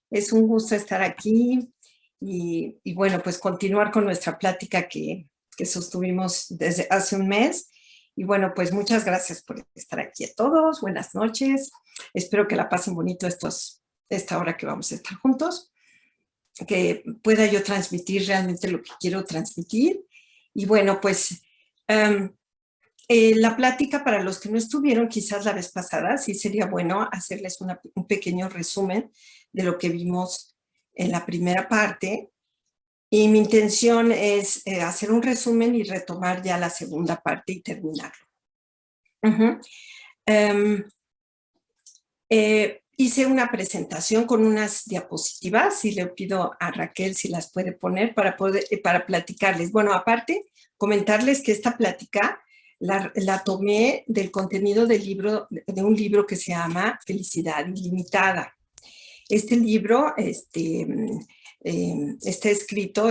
Es un gusto estar aquí y bueno, pues continuar con nuestra plática que sostuvimos desde hace un mes. Y bueno, pues muchas gracias por estar aquí a todos. Buenas noches. Espero que la pasen bonito esta hora que vamos a estar juntos, que pueda yo transmitir realmente lo que quiero transmitir. Y bueno, pues la plática, para los que no estuvieron quizás la vez pasada, sí sería bueno hacerles un pequeño resumen de lo que vimos en la primera parte. Y mi intención es hacer un resumen y retomar ya la segunda parte y terminarlo. Hice una presentación con unas diapositivas y le pido a Raquel si las puede poner para platicarles. Bueno, aparte, comentarles que esta plática la tomé del contenido de un libro que se llama Felicidad Ilimitada. Este libro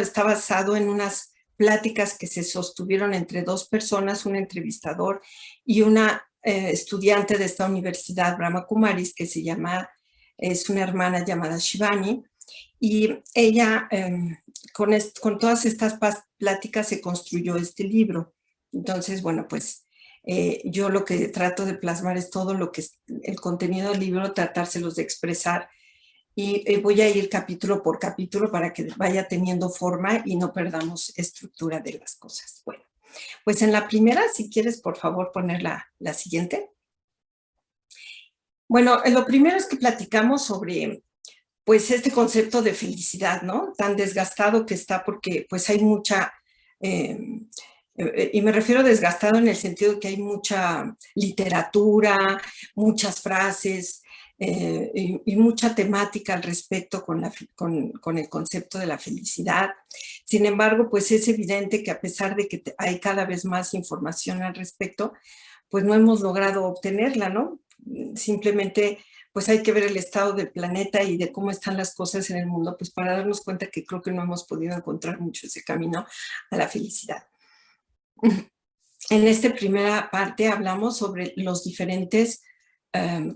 está basado en unas pláticas que se sostuvieron entre dos personas, un entrevistador y una estudiante de esta universidad, Brahma Kumaris, que es una hermana llamada Shivani, y ella, con todas estas pláticas se construyó este libro. Entonces, bueno, pues yo lo que trato de plasmar es todo lo que es el contenido del libro, tratárselos de expresar, y voy a ir capítulo por capítulo para que vaya teniendo forma y no perdamos estructura de las cosas. Bueno, pues en la primera, si quieres, por favor, poner la siguiente. Bueno, lo primero es que platicamos sobre pues este concepto de felicidad, ¿no? Tan desgastado que está porque pues hay mucha, y me refiero a desgastado en el sentido de que hay mucha literatura, muchas frases y mucha temática al respecto con el concepto de la felicidad. Sin embargo, pues es evidente que a pesar de que hay cada vez más información al respecto, pues no hemos logrado obtenerla, ¿no? Simplemente pues hay que ver el estado del planeta y de cómo están las cosas en el mundo, pues para darnos cuenta que creo que no hemos podido encontrar mucho ese camino a la felicidad. En esta primera parte hablamos sobre los diferentes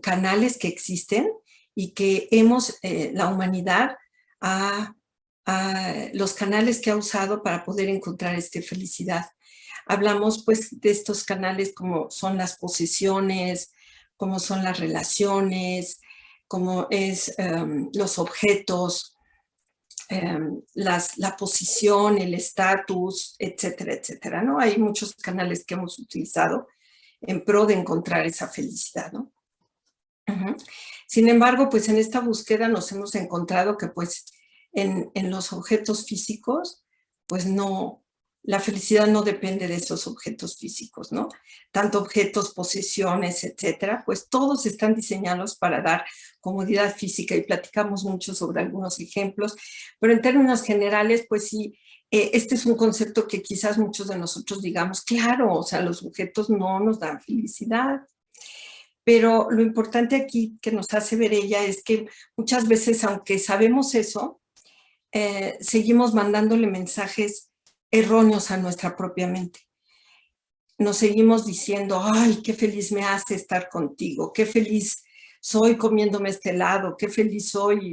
canales que existen y que la humanidad, los canales que ha usado para poder encontrar esta felicidad. Hablamos pues de estos canales como son las posesiones, como son las relaciones, como es los objetos, la posición, el estatus, etcétera, etcétera, ¿no? Hay muchos canales que hemos utilizado en pro de encontrar esa felicidad, ¿no? Sin embargo, pues en esta búsqueda nos hemos encontrado que pues en los objetos físicos, pues no, la felicidad no depende de esos objetos físicos, ¿no? Tanto objetos, posesiones, etcétera, pues todos están diseñados para dar comodidad física y platicamos mucho sobre algunos ejemplos, pero en términos generales, pues sí, este es un concepto que quizás muchos de nosotros digamos, claro, o sea, los objetos no nos dan felicidad. Pero lo importante aquí que nos hace ver ella es que muchas veces, aunque sabemos eso, seguimos mandándole mensajes erróneos a nuestra propia mente. Nos seguimos diciendo, ay, qué feliz me hace estar contigo, qué feliz soy comiéndome este helado, qué feliz soy,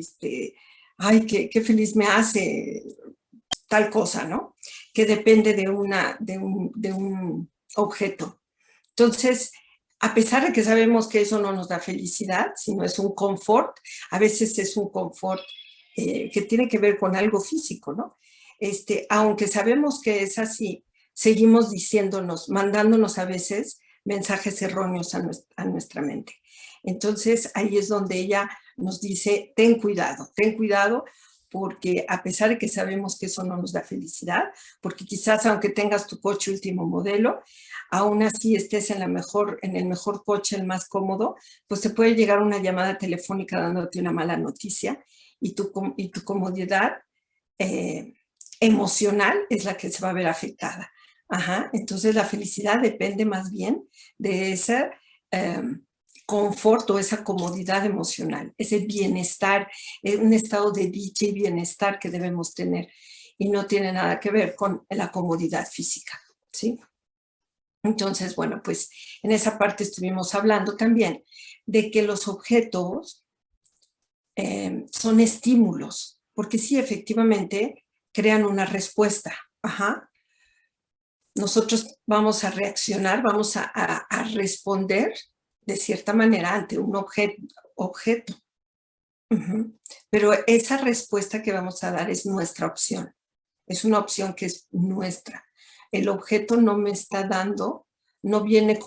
ay, qué feliz me hace tal cosa, ¿no? Que depende de un objeto. Entonces, a pesar de que sabemos que eso no nos da felicidad, sino es un confort, a veces es un confort que tiene que ver con algo físico, ¿no? Aunque sabemos que es así, seguimos diciéndonos, mandándonos a veces mensajes erróneos a nuestra mente. Entonces, ahí es donde ella nos dice, ten cuidado, porque a pesar de que sabemos que eso no nos da felicidad, porque quizás aunque tengas tu coche último modelo, aún así estés en el mejor coche, el más cómodo, pues te puede llegar una llamada telefónica dándote una mala noticia y tu comodidad emocional es la que se va a ver afectada. Entonces la felicidad depende más bien de ese confort o esa comodidad emocional, ese bienestar, un estado de dicha y bienestar que debemos tener y no tiene nada que ver con la comodidad física, ¿sí? Entonces, bueno, pues en esa parte estuvimos hablando también de que los objetos son estímulos, porque sí, efectivamente, crean una respuesta. Ajá. Nosotros vamos a reaccionar, vamos a responder de cierta manera ante un objeto. Uh-huh. Pero esa respuesta que vamos a dar es nuestra opción. Es una opción que es nuestra. El objeto no me está dando, no viene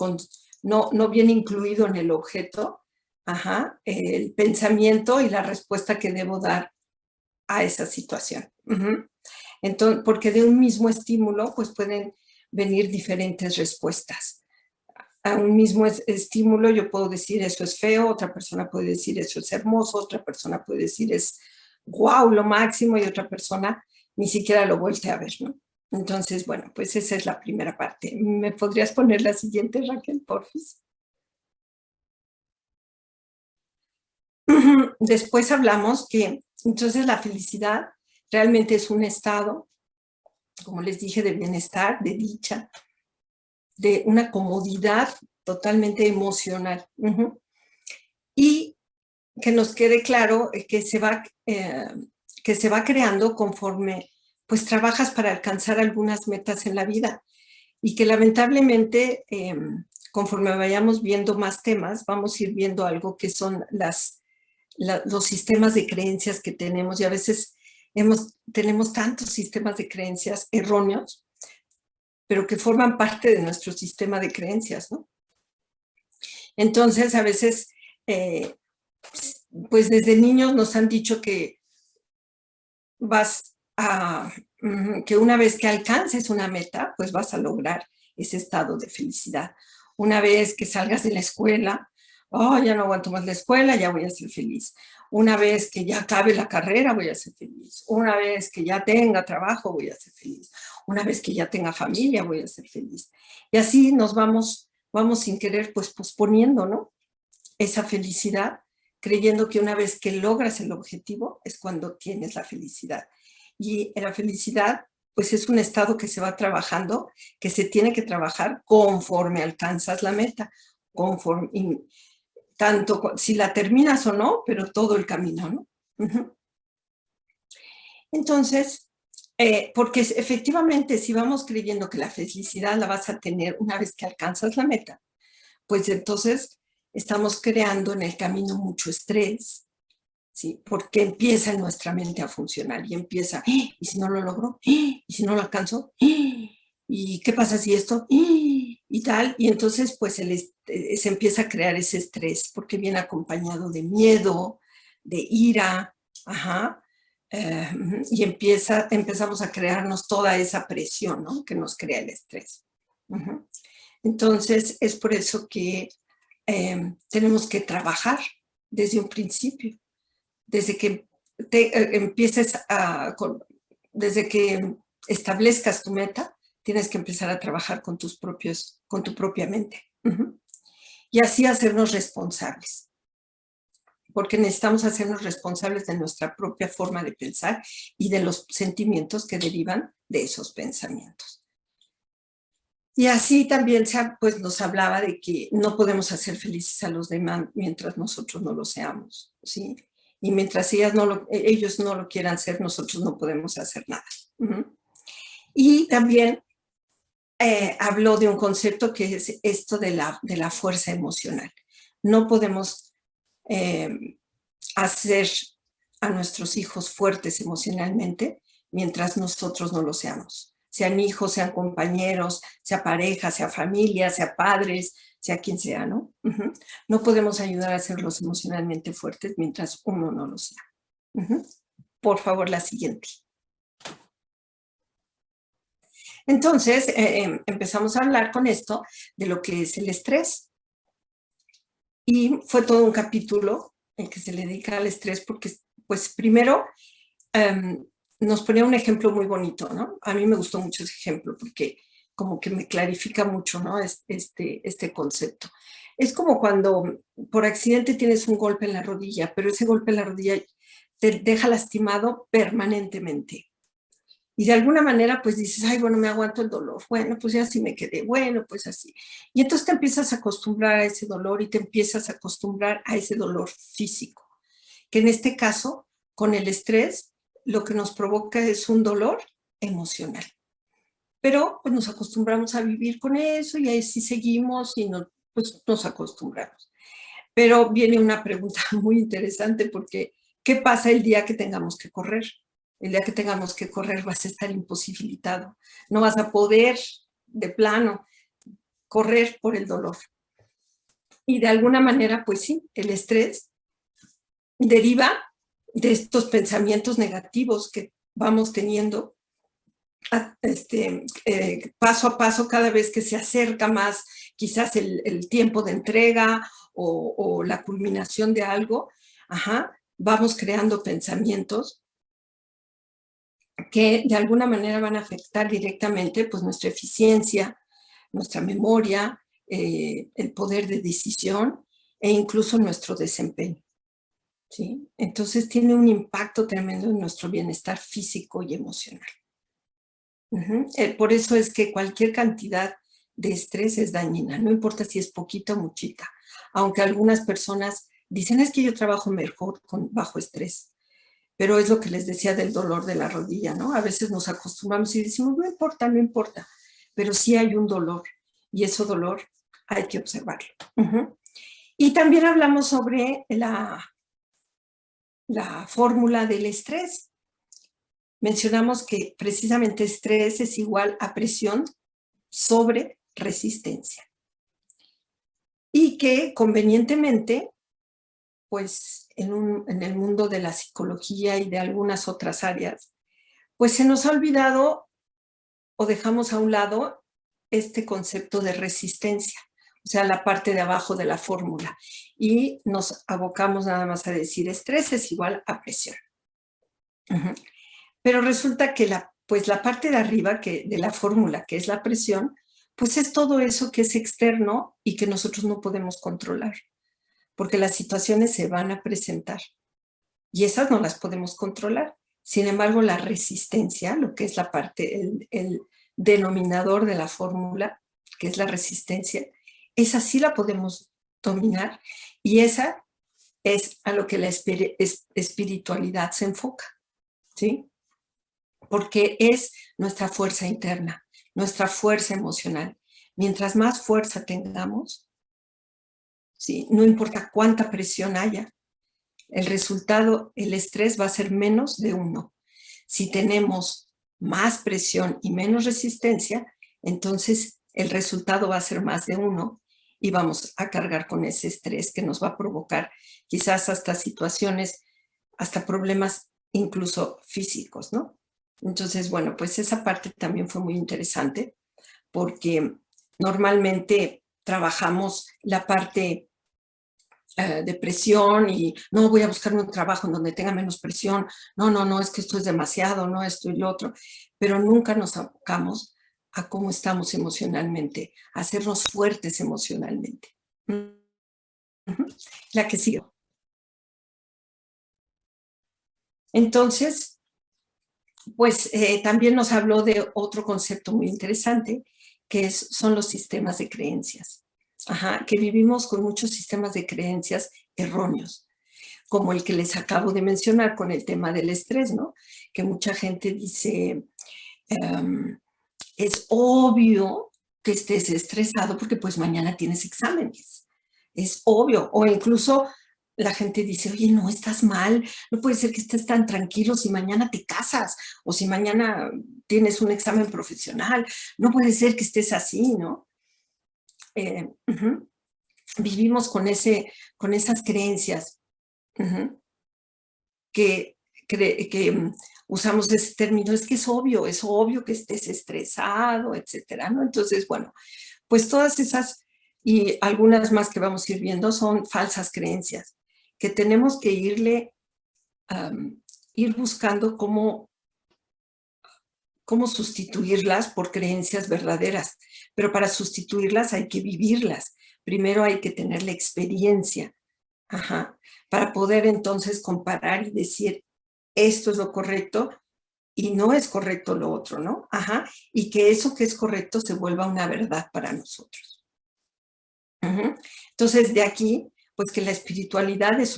no viene incluido en el objeto, ajá, el pensamiento y la respuesta que debo dar a esa situación. Uh-huh. Entonces, porque de un mismo estímulo, pues pueden venir diferentes respuestas. A un mismo estímulo yo puedo decir eso es feo, otra persona puede decir eso es hermoso, otra persona puede decir es wow, lo máximo, y otra persona ni siquiera lo vuelve a ver, ¿no? Entonces, bueno, pues esa es la primera parte. ¿Me podrías poner la siguiente, Raquel, porfis? Después hablamos que entonces la felicidad realmente es un estado, como les dije, de bienestar, de dicha, de una comodidad totalmente emocional. Uh-huh. Y que nos quede claro que se va creando conforme pues trabajas para alcanzar algunas metas en la vida y que lamentablemente conforme vayamos viendo más temas vamos a ir viendo algo que son los sistemas de creencias que tenemos, y a veces tenemos tantos sistemas de creencias erróneos, pero que forman parte de nuestro sistema de creencias, ¿no? Entonces, a veces, pues desde niños nos han dicho que que una vez que alcances una meta, pues vas a lograr ese estado de felicidad. Una vez que salgas de la escuela, oh, ya no aguanto más la escuela, ya voy a ser feliz. Una vez que ya acabe la carrera, voy a ser feliz. Una vez que ya tenga trabajo, voy a ser feliz. Una vez que ya tenga familia, voy a ser feliz. Y así nos vamos sin querer, pues posponiendo, ¿no? Esa felicidad, creyendo que una vez que logras el objetivo es cuando tienes la felicidad. Y la felicidad, pues es un estado que se va trabajando, que se tiene que trabajar conforme alcanzas la meta, tanto si la terminas o no, pero todo el camino, ¿no? Uh-huh. Entonces, porque efectivamente si vamos creyendo que la felicidad la vas a tener una vez que alcanzas la meta, pues entonces estamos creando en el camino mucho estrés, ¿sí? Porque empieza en nuestra mente a funcionar y empieza, ¿y si no lo logro? ¿Y si no lo alcanzo? ¿Y qué pasa si esto? Y tal, y entonces pues se empieza a crear ese estrés porque viene acompañado de miedo, de ira, ajá, y empezamos a crearnos toda esa presión, ¿no? Que nos crea el estrés. Uh-huh. Entonces es por eso que tenemos que trabajar desde un principio, desde que empieces desde que establezcas tu meta, tienes que empezar a trabajar con tu propia mente. Uh-huh. Y así hacernos responsables, porque necesitamos hacernos responsables de nuestra propia forma de pensar y de los sentimientos que derivan de esos pensamientos. Y así también pues, nos hablaba de que no podemos hacer felices a los demás mientras nosotros no lo seamos, ¿sí? Y mientras ellos no lo quieran ser, nosotros no podemos hacer nada. Uh-huh. Y también habló de un concepto que es esto de la fuerza emocional. No podemos hacer a nuestros hijos fuertes emocionalmente mientras nosotros no lo seamos. Sean hijos, sean compañeros, sea pareja, sea familia, sea padres, sea quien sea, ¿no? Uh-huh. No podemos ayudar a hacerlos emocionalmente fuertes mientras uno no lo sea. Uh-huh. Por favor, la siguiente. Entonces, empezamos a hablar con esto de lo que es el estrés. Y fue todo un capítulo en que se le dedica al estrés porque, pues, primero nos ponía un ejemplo muy bonito, ¿no? A mí me gustó mucho ese ejemplo porque como que me clarifica mucho, ¿no? Este concepto. Es como cuando por accidente tienes un golpe en la rodilla, pero ese golpe en la rodilla te deja lastimado permanentemente. Y de alguna manera, pues dices, ay, bueno, me aguanto el dolor. Bueno, pues ya así me quedé. Bueno, pues así. Y entonces te empiezas a acostumbrar a ese dolor y te empiezas a acostumbrar a ese dolor físico. que en este caso, con el estrés, lo que nos provoca es un dolor emocional. Pero pues nos acostumbramos a vivir con eso y ahí sí seguimos y pues, nos acostumbramos. Pero viene una pregunta muy interesante porque ¿qué pasa el día que tengamos que correr? El día que tengamos que correr vas a estar imposibilitado. No vas a poder de plano correr por el dolor. Y de alguna manera, pues sí, el estrés deriva de estos pensamientos negativos que vamos teniendo paso a paso cada vez que se acerca más quizás el tiempo de entrega o la culminación de algo, vamos creando pensamientos que de alguna manera van a afectar directamente pues, nuestra eficiencia, nuestra memoria, el poder de decisión e incluso nuestro desempeño. ¿Sí? Entonces tiene un impacto tremendo en nuestro bienestar físico y emocional. Por eso es que cualquier cantidad de estrés es dañina, no importa si es poquita o muchita, aunque algunas personas dicen es que yo trabajo mejor bajo estrés, pero es lo que les decía del dolor de la rodilla, ¿no? A veces nos acostumbramos y decimos no importa, no importa, pero sí hay un dolor y ese dolor hay que observarlo. Y también hablamos sobre la fórmula del estrés. Mencionamos que precisamente estrés es igual a presión sobre resistencia. Y que convenientemente, pues en el mundo de la psicología y de algunas otras áreas, pues se nos ha olvidado o dejamos a un lado este concepto de resistencia, o sea, la parte de abajo de la fórmula. Y nos abocamos nada más a decir estrés es igual a presión. Pero resulta que la parte de arriba de la fórmula, que es la presión, pues es todo eso que es externo y que nosotros no podemos controlar, porque las situaciones se van a presentar y esas no las podemos controlar. Sin embargo, la resistencia, lo que es la parte, el denominador de la fórmula, que es la resistencia, esa sí la podemos dominar y esa es a lo que la espiritualidad se enfoca, ¿sí? Porque es nuestra fuerza interna, nuestra fuerza emocional. Mientras más fuerza tengamos, ¿sí? No importa cuánta presión haya, el resultado, el estrés va a ser menos de 1. Si tenemos más presión y menos resistencia, entonces el resultado va a ser más de 1 y vamos a cargar con ese estrés que nos va a provocar quizás hasta situaciones, hasta problemas incluso físicos, ¿no? Entonces, bueno, pues esa parte también fue muy interesante porque normalmente trabajamos la parte de presión y no voy a buscar un trabajo en donde tenga menos presión, no, es que esto es demasiado, no, esto y lo otro, pero nunca nos abocamos a cómo estamos emocionalmente, a hacernos fuertes emocionalmente. La que sigue. Entonces, pues también nos habló de otro concepto muy interesante, que son los sistemas de creencias. Que vivimos con muchos sistemas de creencias erróneos, como el que les acabo de mencionar con el tema del estrés, ¿no? Que mucha gente dice, es obvio que estés estresado porque pues mañana tienes exámenes. Es obvio. O incluso la gente dice, oye, no, estás mal, no puede ser que estés tan tranquilo si mañana te casas o si mañana tienes un examen profesional, no puede ser que estés así, ¿no? Vivimos con esas creencias que usamos ese término, es que es obvio que estés estresado, etcétera, ¿no? Entonces, bueno, pues todas esas y algunas más que vamos a ir viendo son falsas creencias que tenemos que ir buscando cómo sustituirlas por creencias verdaderas. Pero para sustituirlas hay que vivirlas. Primero hay que tener la experiencia, para poder entonces comparar y decir, esto es lo correcto y no es correcto lo otro, ¿no? Y que eso que es correcto se vuelva una verdad para nosotros. Entonces, de aquí, pues que la espiritualidad es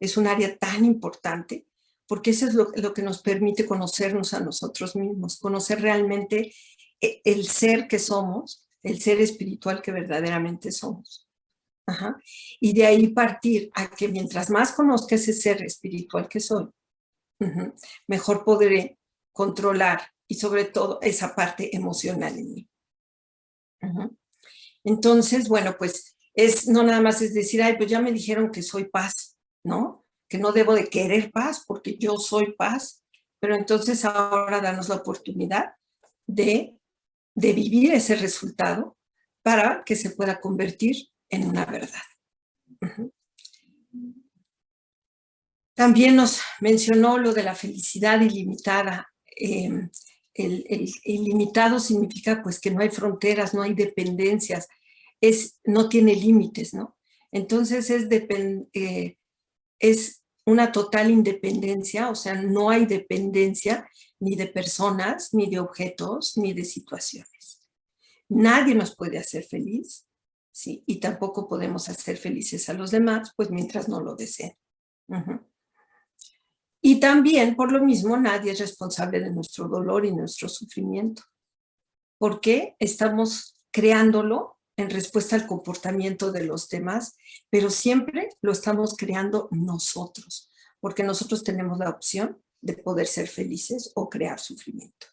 es un área tan importante, porque eso es lo que nos permite conocernos a nosotros mismos, conocer realmente el ser que somos, el ser espiritual que verdaderamente somos. Ajá. Y de ahí partir a que mientras más conozca ese ser espiritual que soy, mejor podré controlar y sobre todo esa parte emocional en mí. Entonces, bueno, pues no nada más es decir, ay, pues ya me dijeron que soy paz, ¿no? Que no debo de querer paz porque yo soy paz, pero entonces ahora danos la oportunidad de vivir ese resultado para que se pueda convertir en una verdad. También nos mencionó lo de la felicidad ilimitada. El ilimitado significa pues que no hay fronteras, no hay dependencias, no tiene límites, ¿no? Entonces es una total independencia, o sea, no hay dependencia ni de personas, ni de objetos, ni de situaciones. Nadie nos puede hacer feliz, ¿sí? Y tampoco podemos hacer felices a los demás, pues mientras no lo deseen. Y también, por lo mismo, nadie es responsable de nuestro dolor y nuestro sufrimiento, porque estamos creándolo en respuesta al comportamiento de los demás, pero siempre lo estamos creando nosotros, porque nosotros tenemos la opción de poder ser felices o crear sufrimiento.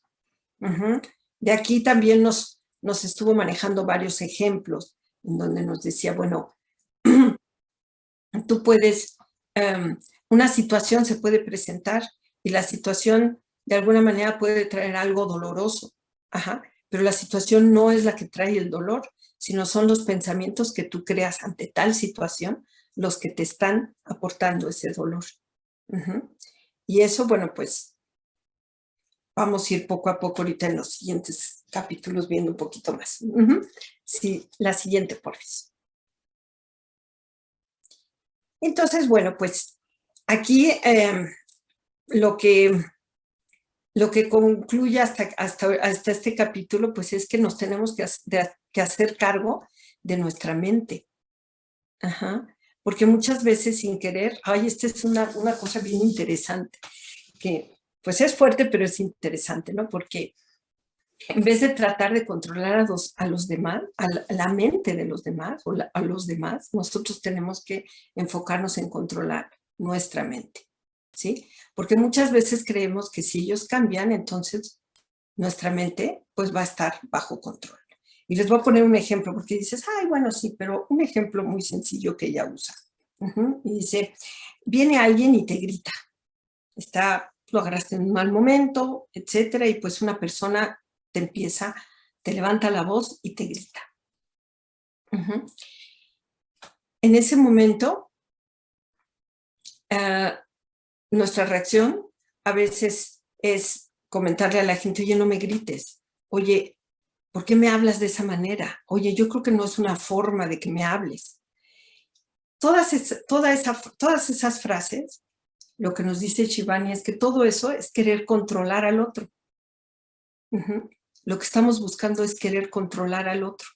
De aquí también nos estuvo manejando varios ejemplos en donde nos decía, bueno, tú puedes, una situación se puede presentar y la situación de alguna manera puede traer algo doloroso, pero la situación no es la que trae el dolor, sino son los pensamientos que tú creas ante tal situación los que te están aportando ese dolor. Y eso, bueno, pues vamos a ir poco a poco ahorita en los siguientes capítulos viendo un poquito más. Sí, la siguiente, por favor. Entonces, bueno, pues aquí lo que concluye hasta este capítulo, pues es que nos tenemos que hacer cargo de nuestra mente. Porque muchas veces sin querer, esta es una cosa bien interesante, que pues es fuerte, pero es interesante, ¿no? Porque en vez de tratar de controlar a los demás, a la mente de los demás o a los demás, nosotros tenemos que enfocarnos en controlar nuestra mente, ¿sí? Porque muchas veces creemos que si ellos cambian, entonces nuestra mente pues va a estar bajo control. Y les voy a poner un ejemplo, porque dices, ay, bueno, sí, pero un ejemplo muy sencillo que ella usa. Y dice, viene alguien y te grita, lo agarraste en un mal momento, etcétera, y pues una persona te levanta la voz y te grita. En ese momento, nuestra reacción a veces es comentarle a la gente, oye, no me grites, oye, ¿por qué me hablas de esa manera? Oye, yo creo que no es una forma de que me hables. Todas esas frases, lo que nos dice Shivani es que todo eso es querer controlar al otro. Lo que estamos buscando es querer controlar al otro.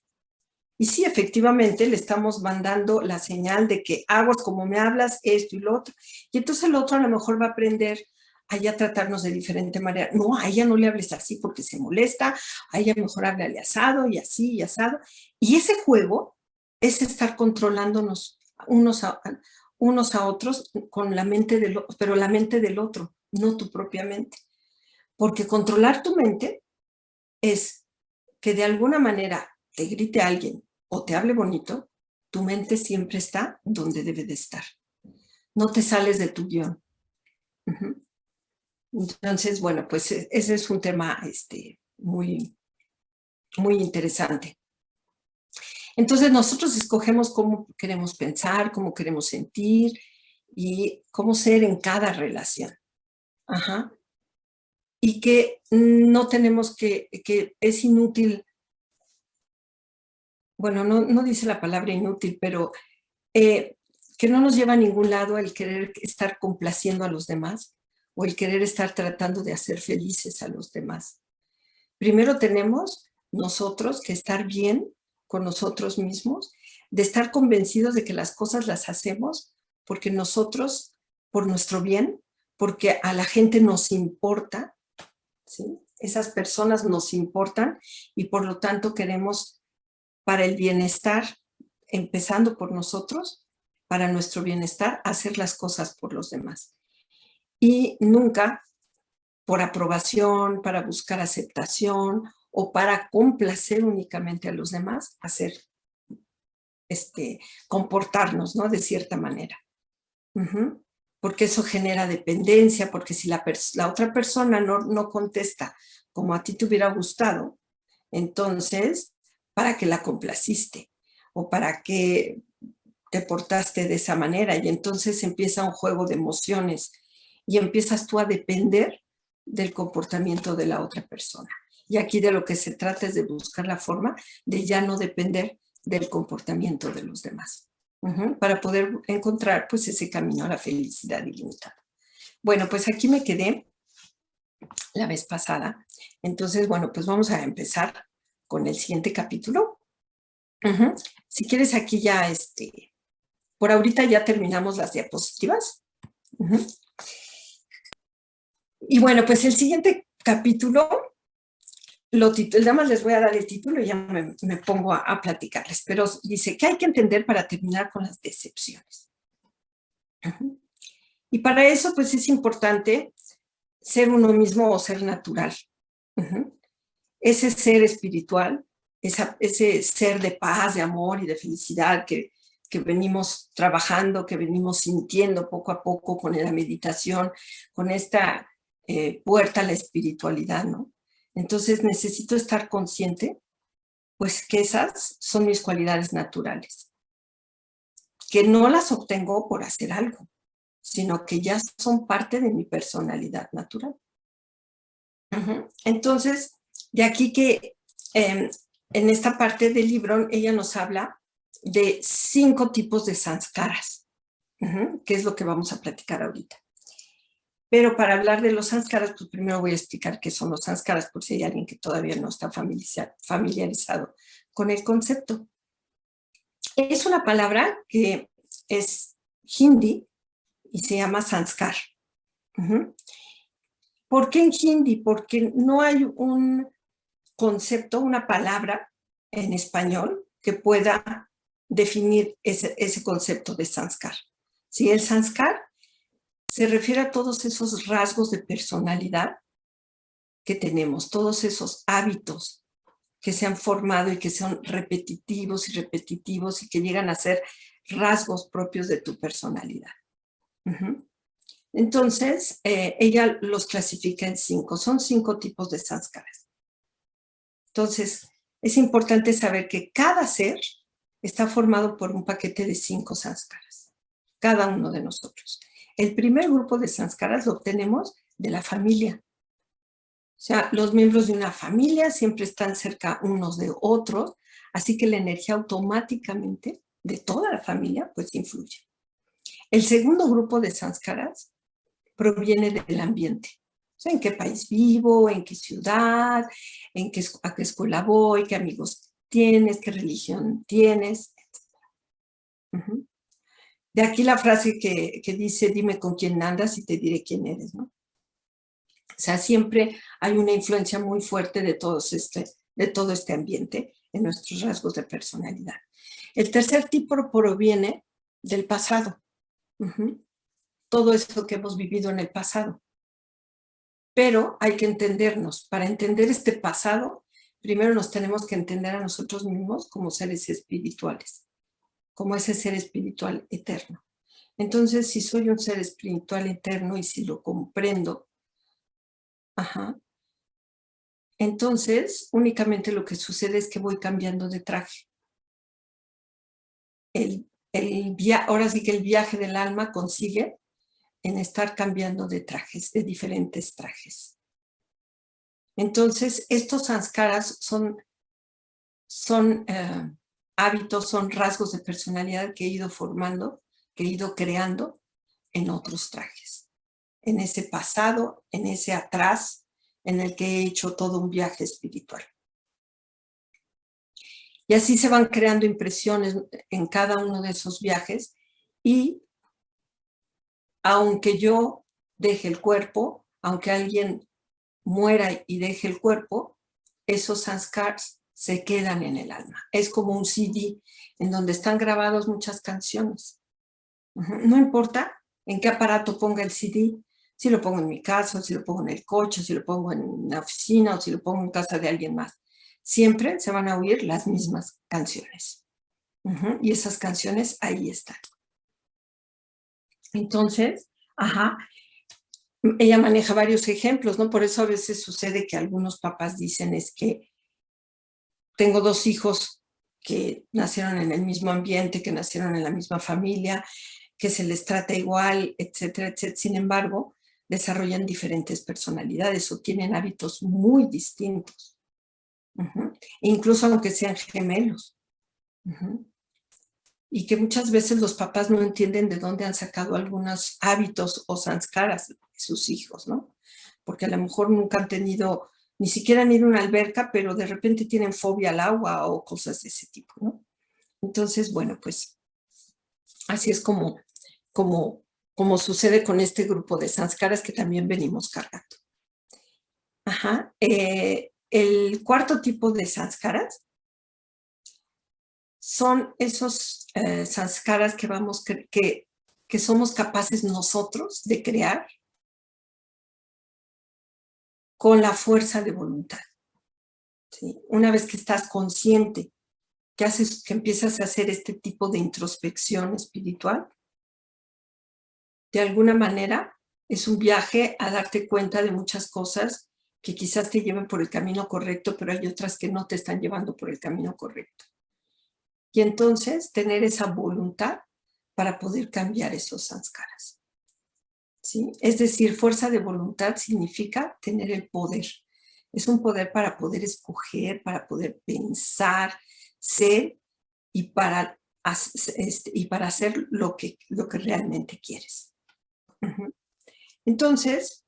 Y sí, efectivamente, le estamos mandando la señal de que aguas como me hablas, esto y lo otro. Y entonces el otro a lo mejor va a aprender a ya tratarnos de diferente manera. No, a ella no le hables así porque se molesta, a ella mejor háblale asado y así y asado. Y ese juego es estar controlándonos unos a otros con la mente pero la mente del otro, no tu propia mente. Porque controlar tu mente es que de alguna manera te grite alguien o te hable bonito, tu mente siempre está donde debe de estar. No te sales de tu guión. Entonces, bueno, pues ese es un tema muy, muy interesante. Entonces, nosotros escogemos cómo queremos pensar, cómo queremos sentir y cómo ser en cada relación. Y que no tenemos que es inútil. Bueno, no dice la palabra inútil, pero que no nos lleva a ningún lado el querer estar complaciendo a los demás o el querer estar tratando de hacer felices a los demás. Primero tenemos nosotros que estar bien con nosotros mismos, de estar convencidos de que las cosas las hacemos porque nosotros por nuestro bien, porque a la gente nos importa, ¿sí? Esas personas nos importan y por lo tanto queremos para el bienestar, empezando por nosotros, para nuestro bienestar, hacer las cosas por los demás. Y nunca por aprobación, para buscar aceptación o para complacer únicamente a los demás, comportarnos, ¿no? De cierta manera. Porque eso genera dependencia, porque si la otra persona no contesta como a ti te hubiera gustado, entonces, ¿para qué la complaciste? ¿O para qué te portaste de esa manera? Y entonces empieza un juego de emociones y empiezas tú a depender del comportamiento de la otra persona. Y aquí de lo que se trata es de buscar la forma de ya no depender del comportamiento de los demás, para poder encontrar pues ese camino a la felicidad ilimitada. Bueno, pues aquí me quedé la vez pasada. Entonces, bueno, pues vamos a empezar con el siguiente capítulo. Si quieres aquí ya, por ahorita ya terminamos las diapositivas. Y bueno, pues el siguiente capítulo, nada más les voy a dar el título y ya me pongo a platicarles, pero dice que hay que entender para terminar con las decepciones. Y para eso, pues es importante ser uno mismo o ser natural. Ese ser espiritual, ese ser de paz, de amor y de felicidad que venimos trabajando, que venimos sintiendo poco a poco con la meditación, con esta puerta a la espiritualidad, ¿no? Entonces necesito estar consciente, pues que esas son mis cualidades naturales, que no las obtengo por hacer algo, sino que ya son parte de mi personalidad natural. Entonces, de aquí que en esta parte del libro ella nos habla de 5 tipos de sanskaras, que es lo que vamos a platicar ahorita. Pero para hablar de los sanskaras, pues primero voy a explicar qué son los sanskaras, por si hay alguien que todavía no está familiarizado con el concepto. Es una palabra que es hindi y se llama sanskar. ¿Por qué en hindi? Porque no hay un concepto, una palabra en español que pueda definir ese concepto de sanskar. ¿Sí? El sanskar se refiere a todos esos rasgos de personalidad que tenemos, todos esos hábitos que se han formado y que son repetitivos y que llegan a ser rasgos propios de tu personalidad. Entonces, ella los clasifica en 5. Son 5 tipos de sanskaras. Entonces, es importante saber que cada ser está formado por un paquete de 5 sanskaras, cada uno de nosotros. El primer grupo de sanskaras lo obtenemos de la familia. O sea, los miembros de una familia siempre están cerca unos de otros, así que la energía automáticamente de toda la familia pues influye. El segundo grupo de sanskaras proviene del ambiente. O sea, en qué país vivo, en qué ciudad, a qué escuela voy, qué amigos tienes, qué religión tienes, etc. De aquí la frase que dice, dime con quién andas y te diré quién eres, ¿no? O sea, siempre hay una influencia muy fuerte de todo este ambiente en nuestros rasgos de personalidad. El tercer tipo proviene del pasado. Todo eso que hemos vivido en el pasado. Pero hay que entendernos. Para entender este pasado, primero nos tenemos que entender a nosotros mismos como seres espirituales, como ese ser espiritual eterno. Entonces, si soy un ser espiritual eterno y si lo comprendo, entonces únicamente lo que sucede es que voy cambiando de traje. Ahora sí que el viaje del alma consigue en estar cambiando de trajes, de diferentes trajes. Entonces, estos sanskaras son hábitos, son rasgos de personalidad que he ido formando, que he ido creando en otros trajes. En ese pasado, en ese atrás, en el que he hecho todo un viaje espiritual. Y así se van creando impresiones en cada uno de esos viajes y aunque yo deje el cuerpo, aunque alguien muera y deje el cuerpo, esos sanskars se quedan en el alma. Es como un CD en donde están grabadas muchas canciones. No importa en qué aparato ponga el CD, si lo pongo en mi casa, si lo pongo en el coche, si lo pongo en la oficina o si lo pongo en casa de alguien más. Siempre se van a oír las mismas canciones. Y esas canciones ahí están. Entonces, ella maneja varios ejemplos, ¿no? Por eso a veces sucede que algunos papás dicen es que tengo 2 hijos que nacieron en el mismo ambiente, que nacieron en la misma familia, que se les trata igual, etcétera, etcétera. Sin embargo, desarrollan diferentes personalidades o tienen hábitos muy distintos. Incluso aunque sean gemelos. Y que muchas veces los papás no entienden de dónde han sacado algunos hábitos o sanskaras de sus hijos, ¿no? Porque a lo mejor nunca han tenido, ni siquiera han ido a una alberca, pero de repente tienen fobia al agua o cosas de ese tipo, ¿no? Entonces, bueno, pues así es como sucede con este grupo de sanskaras que también venimos cargando. El cuarto tipo de sanskaras son esos sanskaras que somos capaces nosotros de crear con la fuerza de voluntad. ¿Sí? Una vez que estás consciente, que empiezas a hacer este tipo de introspección espiritual, de alguna manera es un viaje a darte cuenta de muchas cosas que quizás te lleven por el camino correcto, pero hay otras que no te están llevando por el camino correcto. Y entonces tener esa voluntad para poder cambiar esos sanskaras. ¿Sí? Es decir, fuerza de voluntad significa tener el poder. Es un poder para poder escoger, para poder pensar, ser y para hacer lo que realmente quieres. Entonces,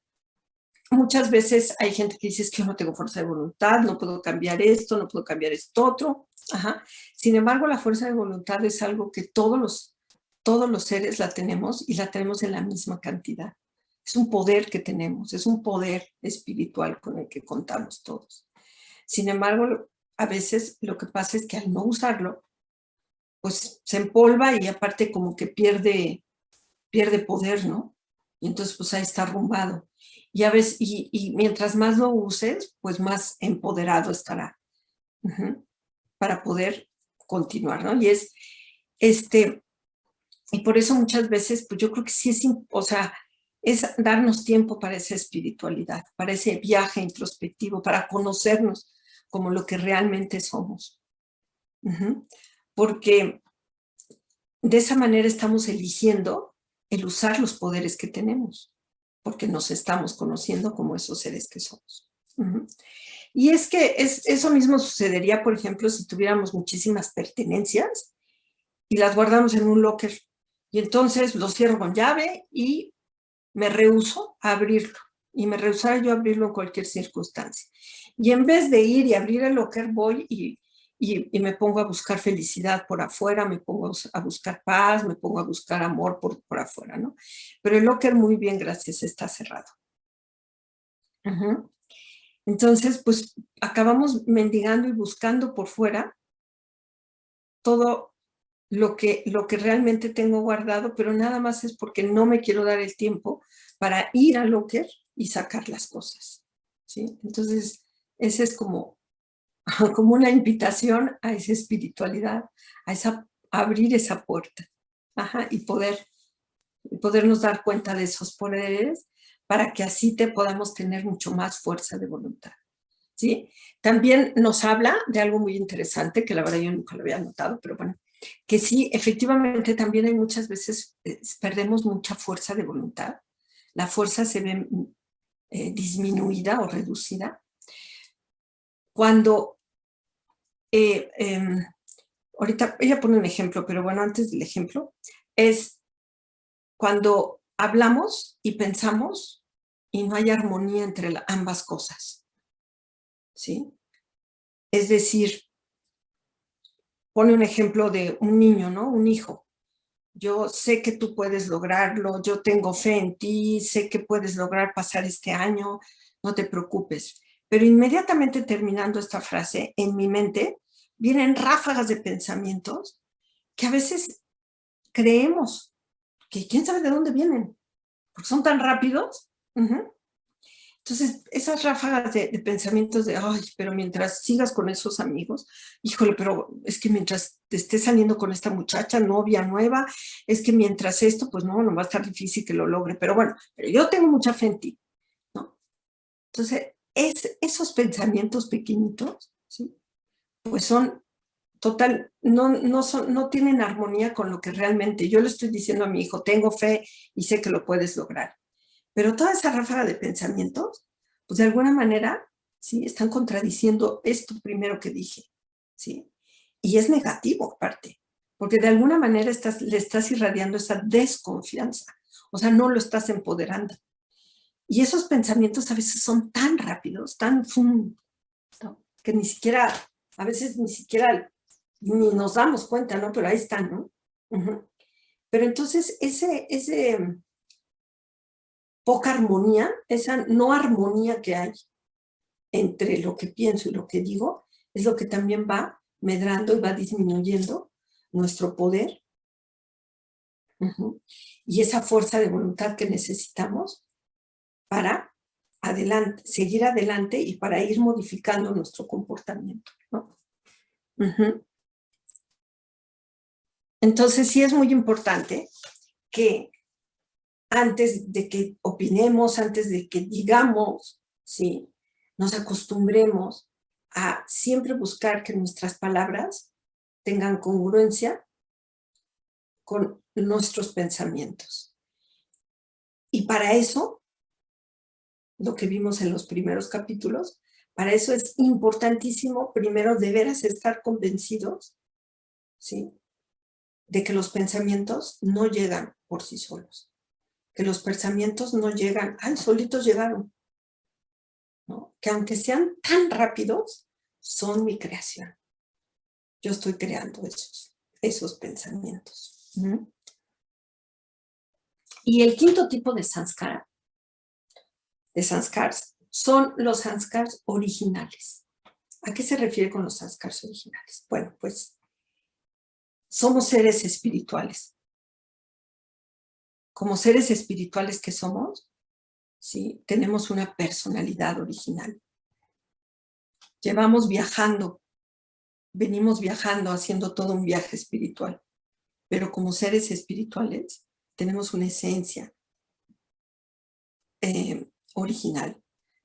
muchas veces hay gente que dice es que yo no tengo fuerza de voluntad, no puedo cambiar esto, no puedo cambiar esto otro. Sin embargo, la fuerza de voluntad es algo que todos los seres la tenemos y la tenemos en la misma cantidad. Es un poder que tenemos, es un poder espiritual con el que contamos todos. Sin embargo, a veces lo que pasa es que al no usarlo, pues se empolva y aparte como que pierde poder, ¿no? Y entonces pues ahí está arrumbado. Y a veces, y mientras más lo uses, pues más empoderado estará para poder continuar, ¿no? Y y por eso muchas veces, pues yo creo que sí es darnos tiempo para esa espiritualidad, para ese viaje introspectivo, para conocernos como lo que realmente somos. Porque de esa manera estamos eligiendo el usar los poderes que tenemos, porque nos estamos conociendo como esos seres que somos. Y es que eso mismo sucedería, por ejemplo, si tuviéramos muchísimas pertenencias y las guardamos en un locker. Y entonces lo cierro con llave y me rehúso a abrirlo. Y me rehusara yo a abrirlo en cualquier circunstancia. Y en vez de ir y abrir el locker, voy y me pongo a buscar felicidad por afuera, me pongo a buscar paz, me pongo a buscar amor por afuera, ¿no? Pero el locker, muy bien, gracias, está cerrado. Entonces, pues acabamos mendigando y buscando por fuera todo lo que realmente tengo guardado, pero nada más es porque no me quiero dar el tiempo para ir al locker y sacar las cosas, ¿sí? Entonces, ese es como una invitación a esa espiritualidad, a abrir esa puerta, y podernos dar cuenta de esos poderes para que así podamos tener mucho más fuerza de voluntad, ¿sí? También nos habla de algo muy interesante, que la verdad yo nunca lo había notado, pero bueno, que sí, efectivamente también hay muchas veces, perdemos mucha fuerza de voluntad, la fuerza se ve disminuida o reducida cuando, ahorita ella pone un ejemplo, pero bueno, antes del ejemplo, es cuando hablamos y pensamos y no hay armonía entre ambas cosas, ¿sí? Es decir, pone un ejemplo de un niño, ¿no? Un hijo. yo sé que tú puedes lograrlo, yo tengo fe en ti, sé que puedes lograr pasar este año, no te preocupes. Pero inmediatamente terminando esta frase, en mi mente vienen ráfagas de pensamientos que a veces creemos que quién sabe de dónde vienen, porque son tan rápidos. Entonces, esas ráfagas de pensamientos de, ay, pero mientras sigas con esos amigos, híjole, pero es que mientras te estés saliendo con esta muchacha, novia nueva, es que mientras esto, pues no va a estar difícil que lo logre. Pero bueno, pero yo tengo mucha fe en ti, ¿no? Entonces, esos pensamientos pequeñitos, ¿sí? Pues son total, no tienen armonía con lo que realmente yo le estoy diciendo a mi hijo, tengo fe y sé que lo puedes lograr. Pero toda esa ráfaga de pensamientos, pues de alguna manera, ¿sí? Están contradiciendo esto primero que dije, ¿sí? Y es negativo aparte, porque de alguna manera le estás irradiando esa desconfianza, o sea, no lo estás empoderando. Y esos pensamientos a veces son tan rápidos, tan ¿no? Que ni siquiera, a veces ni siquiera ni nos damos cuenta, ¿no? Pero ahí están, ¿no? Pero entonces ese poca armonía, esa no armonía que hay entre lo que pienso y lo que digo, es lo que también va medrando y va disminuyendo nuestro poder y esa fuerza de voluntad que necesitamos para seguir adelante y para ir modificando nuestro comportamiento, ¿no? Entonces sí es muy importante que antes de que opinemos, antes de que digamos, ¿sí? Nos acostumbremos a siempre buscar que nuestras palabras tengan congruencia con nuestros pensamientos. Y para eso, lo que vimos en los primeros capítulos, para eso es importantísimo primero de veras estar convencidos, ¿sí? De que los pensamientos no llegan por sí solos, que los pensamientos no llegan, solitos llegaron, ¿no? Que aunque sean tan rápidos, son mi creación. Yo estoy creando esos pensamientos. Y el quinto tipo de sanskars, son los sanskars originales. ¿A qué se refiere con los sanskars originales? Bueno, pues somos seres espirituales. Como seres espirituales que somos, ¿sí? Tenemos una personalidad original. Venimos viajando, haciendo todo un viaje espiritual. Pero como seres espirituales tenemos una esencia original.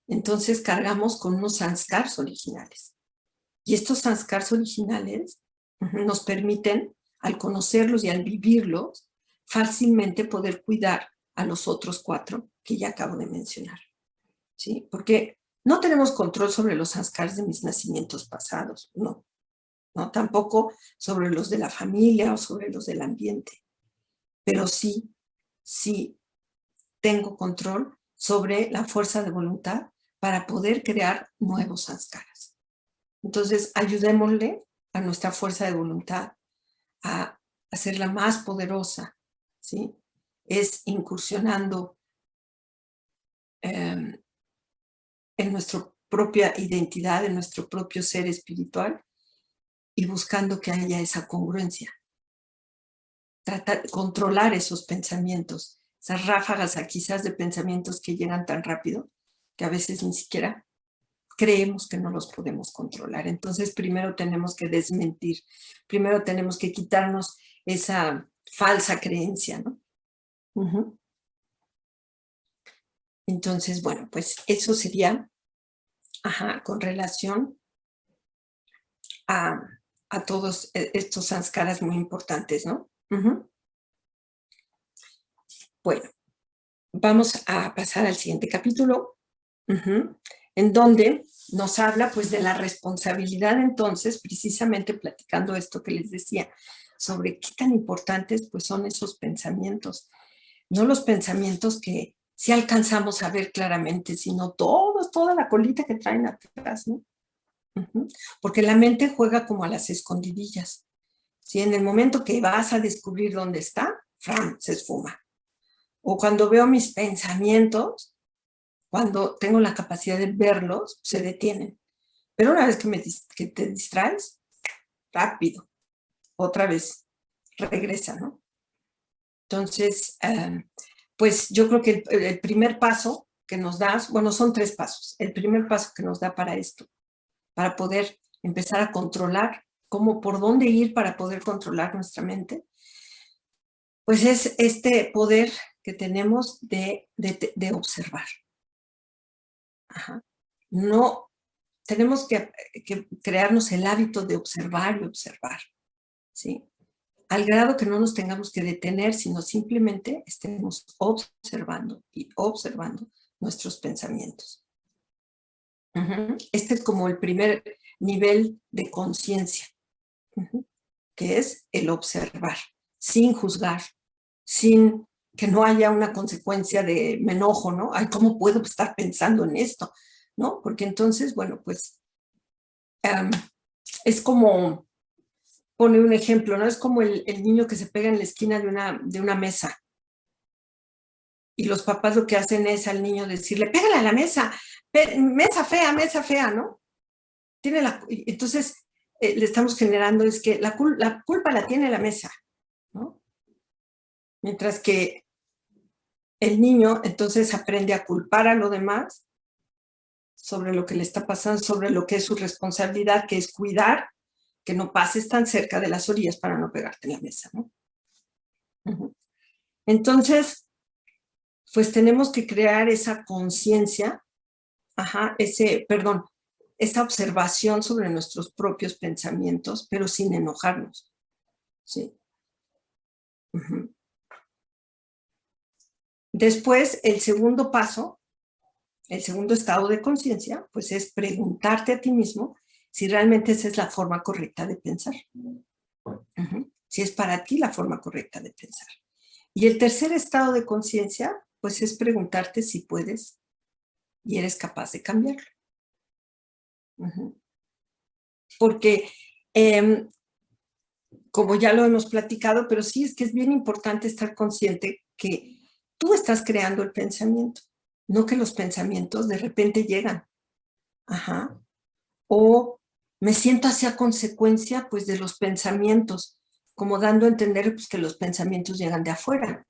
Entonces cargamos con unos sanskars originales. Y estos sanskars originales nos permiten, al conocerlos y al vivirlos, fácilmente poder cuidar a los otros 4 que ya acabo de mencionar. ¿Sí? Porque no tenemos control sobre los sanskars de mis nacimientos pasados, no. Tampoco sobre los de la familia o sobre los del ambiente. Pero sí tengo control sobre la fuerza de voluntad para poder crear nuevos sanskaras. Entonces, ayudémosle a nuestra fuerza de voluntad a hacerla más poderosa, ¿sí? Es incursionando en nuestra propia identidad, en nuestro propio ser espiritual y buscando que haya esa congruencia. Controlar esos pensamientos, esas ráfagas quizás de pensamientos que llegan tan rápido que a veces ni siquiera creemos que no los podemos controlar. Entonces, primero tenemos que desmentir, primero tenemos que quitarnos esa falsa creencia, ¿no? Entonces, bueno, pues eso sería con relación a todos estos sanskaras muy importantes, ¿no? Bueno, vamos a pasar al siguiente capítulo, en donde nos habla pues de la responsabilidad entonces, precisamente platicando esto que les decía, sobre qué tan importantes pues son esos pensamientos, no los pensamientos que sí alcanzamos a ver claramente, sino toda la colita que traen atrás, ¿no? Porque la mente juega como a las escondidillas, ¿sí? En el momento que vas a descubrir dónde está, ¡fram!, se esfuma. O cuando veo mis pensamientos, cuando tengo la capacidad de verlos, se detienen. Pero una vez que te distraes, rápido, otra vez regresa, ¿no? Entonces, pues yo creo que el primer paso que nos das, bueno, son 3 pasos. El primer paso que nos da para esto, para poder empezar a controlar, por dónde ir para poder controlar nuestra mente, pues es este poder que tenemos de observar. Ajá. No, tenemos que crearnos el hábito de observar y observar, ¿sí? Al grado que no nos tengamos que detener, sino simplemente estemos observando y observando nuestros pensamientos. Este es como el primer nivel de conciencia, que es el observar, sin juzgar, sin que no haya una consecuencia de me enojo, ¿no? Ay, ¿cómo puedo estar pensando en esto? ¿No? Porque entonces, bueno, pues es como, pone un ejemplo, ¿no? Es como el niño que se pega en la esquina de una mesa. Y los papás lo que hacen es al niño decirle, pégale a la mesa, mesa fea, ¿no? Entonces, le estamos generando es que la culpa la tiene la mesa, ¿no? Mientras que el niño entonces aprende a culpar a lo demás sobre lo que le está pasando, sobre lo que es su responsabilidad, que es cuidar que no pases tan cerca de las orillas para no pegarte en la mesa, ¿no? Entonces, pues tenemos que crear esa conciencia, esa observación sobre nuestros propios pensamientos, pero sin enojarnos, ¿sí? Después, el segundo paso, el segundo estado de conciencia, pues es preguntarte a ti mismo si realmente esa es la forma correcta de pensar. Si es para ti la forma correcta de pensar. Y el tercer estado de conciencia, pues es preguntarte si puedes y eres capaz de cambiarlo. Porque, como ya lo hemos platicado, pero sí es que es bien importante estar consciente que tú estás creando el pensamiento, no que los pensamientos de repente llegan. O me siento hacia consecuencia, pues, de los pensamientos, como dando a entender, pues, que los pensamientos llegan de afuera.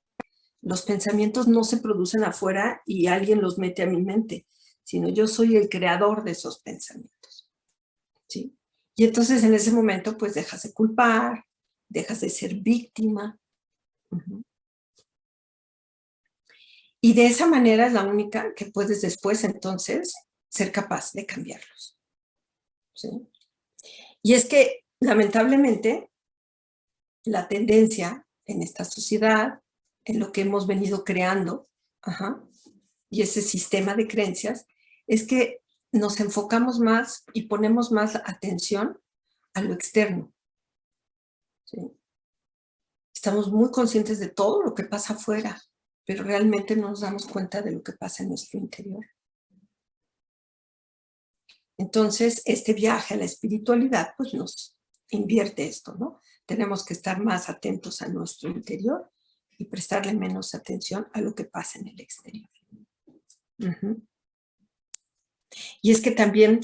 Los pensamientos no se producen afuera y alguien los mete a mi mente, sino yo soy el creador de esos pensamientos, ¿sí? Y entonces en ese momento, pues, dejas de culpar, dejas de ser víctima. Y de esa manera es la única que puedes después, entonces, ser capaz de cambiarlos, ¿sí? Y es que, lamentablemente, la tendencia en esta sociedad, en lo que hemos venido creando, y ese sistema de creencias, es que nos enfocamos más y ponemos más atención a lo externo, ¿sí? Estamos muy conscientes de todo lo que pasa afuera, pero realmente no nos damos cuenta de lo que pasa en nuestro interior. Entonces, este viaje a la espiritualidad, pues nos invierte esto, ¿no? Tenemos que estar más atentos a nuestro interior y prestarle menos atención a lo que pasa en el exterior. Y es que también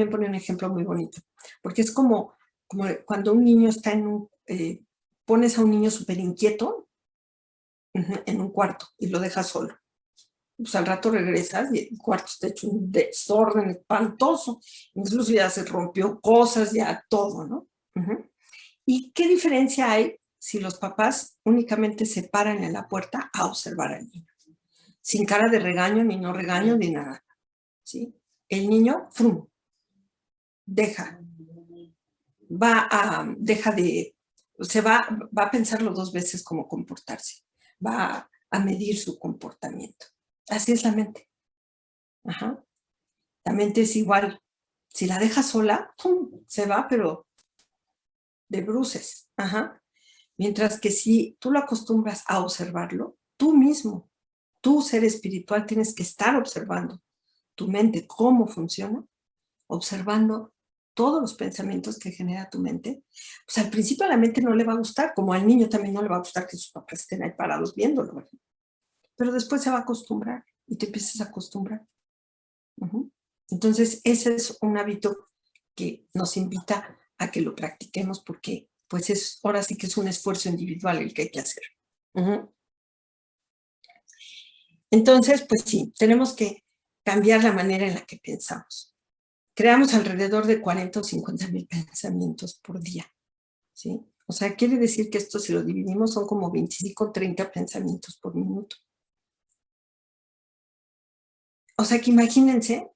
pone un ejemplo muy bonito, porque es como cuando un niño está pones a un niño súper inquieto en un cuarto y lo dejas solo. Pues al rato regresas y el cuarto está hecho un desorden espantoso, incluso ya se rompió cosas, ya todo, ¿no? ¿Y qué diferencia hay si los papás únicamente se paran en la puerta a observar al niño? Sin cara de regaño, ni no regaño, ni nada, ¿sí? El niño, ¡frum!, va a pensarlo 2 veces cómo comportarse, va a medir su comportamiento. Así es la mente. La mente es igual. Si la dejas sola, ¡pum!, se va, pero de bruces. Mientras que si tú lo acostumbras a observarlo, tú mismo, tu ser espiritual, tienes que estar observando tu mente, cómo funciona, observando todos los pensamientos que genera tu mente, pues al principio a la mente no le va a gustar, como al niño también no le va a gustar que sus papás estén ahí parados viéndolo, ¿verdad? Pero después se va a acostumbrar y te empiezas a acostumbrar. Entonces, ese es un hábito que nos invita a que lo practiquemos porque pues ahora sí que es un esfuerzo individual el que hay que hacer. Entonces, pues sí, tenemos que cambiar la manera en la que pensamos. Creamos alrededor de 40 o 50 mil pensamientos por día, ¿sí? O sea, quiere decir que esto, si lo dividimos, son como 25 o 30 pensamientos por minuto. O sea, que imagínense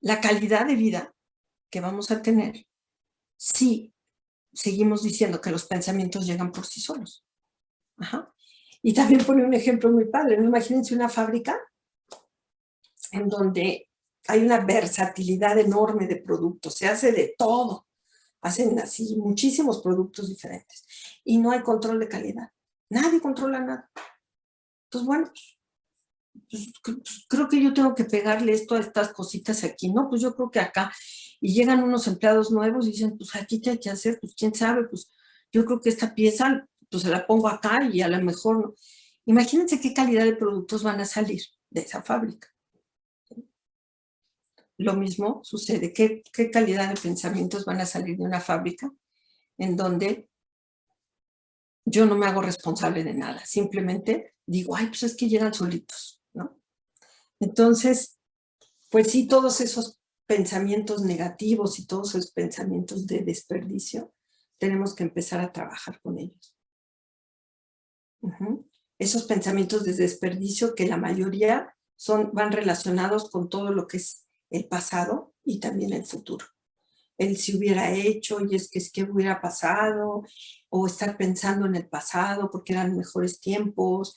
la calidad de vida que vamos a tener si seguimos diciendo que los pensamientos llegan por sí solos. Y también pone un ejemplo muy padre, ¿no? Imagínense una fábrica en donde hay una versatilidad enorme de productos, se hace de todo, hacen así muchísimos productos diferentes y no hay control de calidad, nadie controla nada. Entonces, bueno, pues creo que yo tengo que pegarle esto a estas cositas aquí, ¿no? Pues yo creo que acá, y llegan unos empleados nuevos y dicen, pues aquí qué hay que hacer, pues quién sabe, pues yo creo que esta pieza, pues se la pongo acá y a lo mejor no. Imagínense qué calidad de productos van a salir de esa fábrica. Lo mismo sucede, ¿qué calidad de pensamientos van a salir de una fábrica en donde yo no me hago responsable de nada? Simplemente digo, ay, pues es que llegan solitos, ¿no? Entonces, pues sí, todos esos pensamientos negativos y todos esos pensamientos de desperdicio, tenemos que empezar a trabajar con ellos. Esos pensamientos de desperdicio que la mayoría van relacionados con todo lo que es el pasado y también el futuro. El si hubiera hecho, y es que hubiera pasado, o estar pensando en el pasado porque eran mejores tiempos,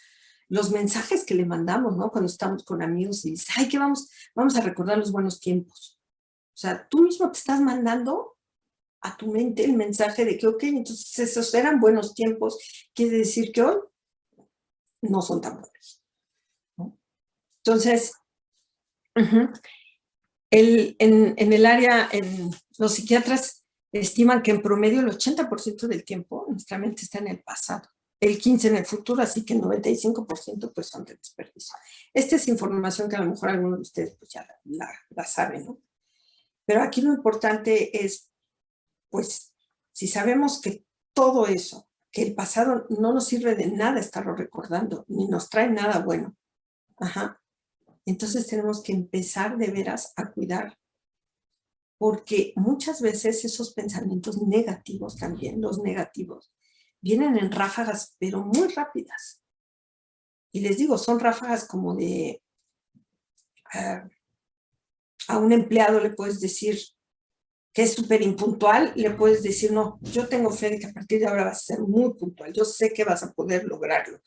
los mensajes que le mandamos, ¿no? Cuando estamos con amigos y dices, ay, que vamos a recordar los buenos tiempos. O sea, tú mismo te estás mandando a tu mente el mensaje de que, ok, entonces esos eran buenos tiempos, quiere decir que hoy no son tan buenos, ¿no? Entonces, en el área, los psiquiatras estiman que en promedio el 80% del tiempo nuestra mente está en el pasado, el 15% en el futuro, así que el 95% pues son de desperdicio. Esta es información que a lo mejor algunos de ustedes pues ya la saben, ¿no? Pero aquí lo importante es, pues, si sabemos que todo eso, que el pasado no nos sirve de nada estarlo recordando, ni nos trae nada bueno, entonces tenemos que empezar de veras a cuidar, porque muchas veces esos pensamientos negativos también, los negativos, vienen en ráfagas, pero muy rápidas. Y les digo, son ráfagas como de, a un empleado le puedes decir que es súper impuntual, le puedes decir, no, yo tengo fe de que a partir de ahora vas a ser muy puntual, yo sé que vas a poder lograrlo.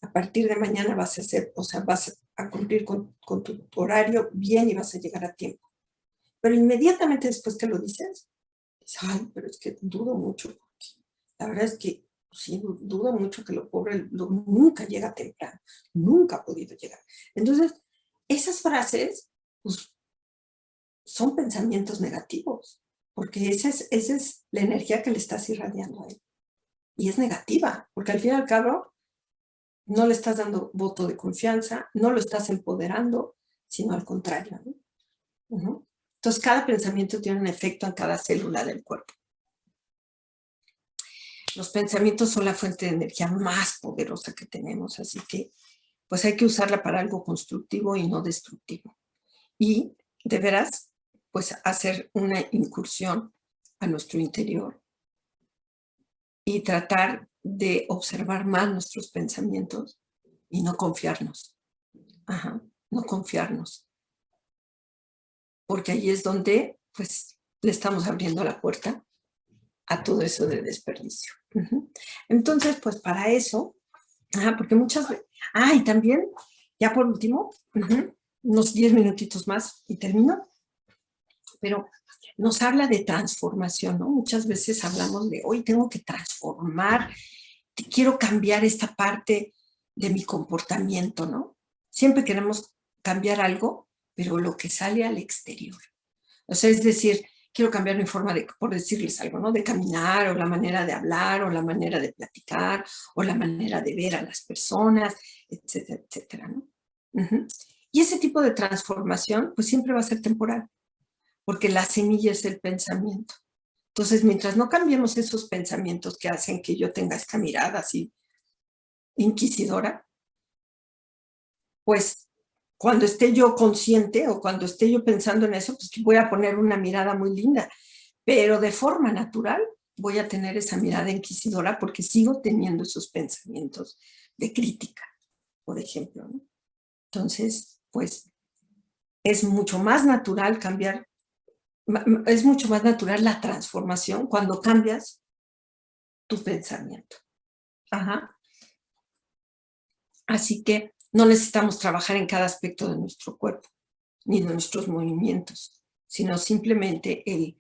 A partir de mañana vas a hacer, o sea, vas a cumplir con tu horario bien y vas a llegar a tiempo. Pero inmediatamente después que lo dices, ay, pero es que dudo mucho. La verdad es que sí, dudo mucho que lo pobre nunca llega temprano, nunca ha podido llegar. Entonces, esas frases, pues, son pensamientos negativos, porque esa es la energía que le estás irradiando a él. Y es negativa, porque al fin y al cabo no le estás dando voto de confianza, no lo estás empoderando, sino al contrario, ¿no? Entonces, cada pensamiento tiene un efecto en cada célula del cuerpo. Los pensamientos son la fuente de energía más poderosa que tenemos, así que pues hay que usarla para algo constructivo y no destructivo. Y de veras, pues hacer una incursión a nuestro interior y tratar de observar más nuestros pensamientos y no confiarnos. No confiarnos. Porque ahí es donde pues le estamos abriendo la puerta a todo eso de desperdicio. Entonces, pues para eso, porque muchas veces, y también, ya por último, unos 10 minutitos más y termino, pero nos habla de transformación, ¿no? Muchas veces hablamos de, hoy tengo que transformar, quiero cambiar esta parte de mi comportamiento, ¿no? Siempre queremos cambiar algo, pero lo que sale al exterior. O sea, es decir, quiero cambiar mi forma de, por decirles algo, ¿no? De caminar, o la manera de hablar, o la manera de platicar, o la manera de ver a las personas, etcétera, etcétera, ¿no? Y ese tipo de transformación, pues siempre va a ser temporal, porque la semilla es el pensamiento. Entonces, mientras no cambiemos esos pensamientos que hacen que yo tenga esta mirada así inquisidora, pues cuando esté yo consciente o cuando esté yo pensando en eso, pues voy a poner una mirada muy linda, pero de forma natural voy a tener esa mirada inquisidora porque sigo teniendo esos pensamientos de crítica, por ejemplo, ¿no? Entonces, pues es mucho más natural cambiar, es mucho más natural la transformación cuando cambias tu pensamiento. Ajá. Así que no necesitamos trabajar en cada aspecto de nuestro cuerpo, ni de nuestros movimientos, sino simplemente el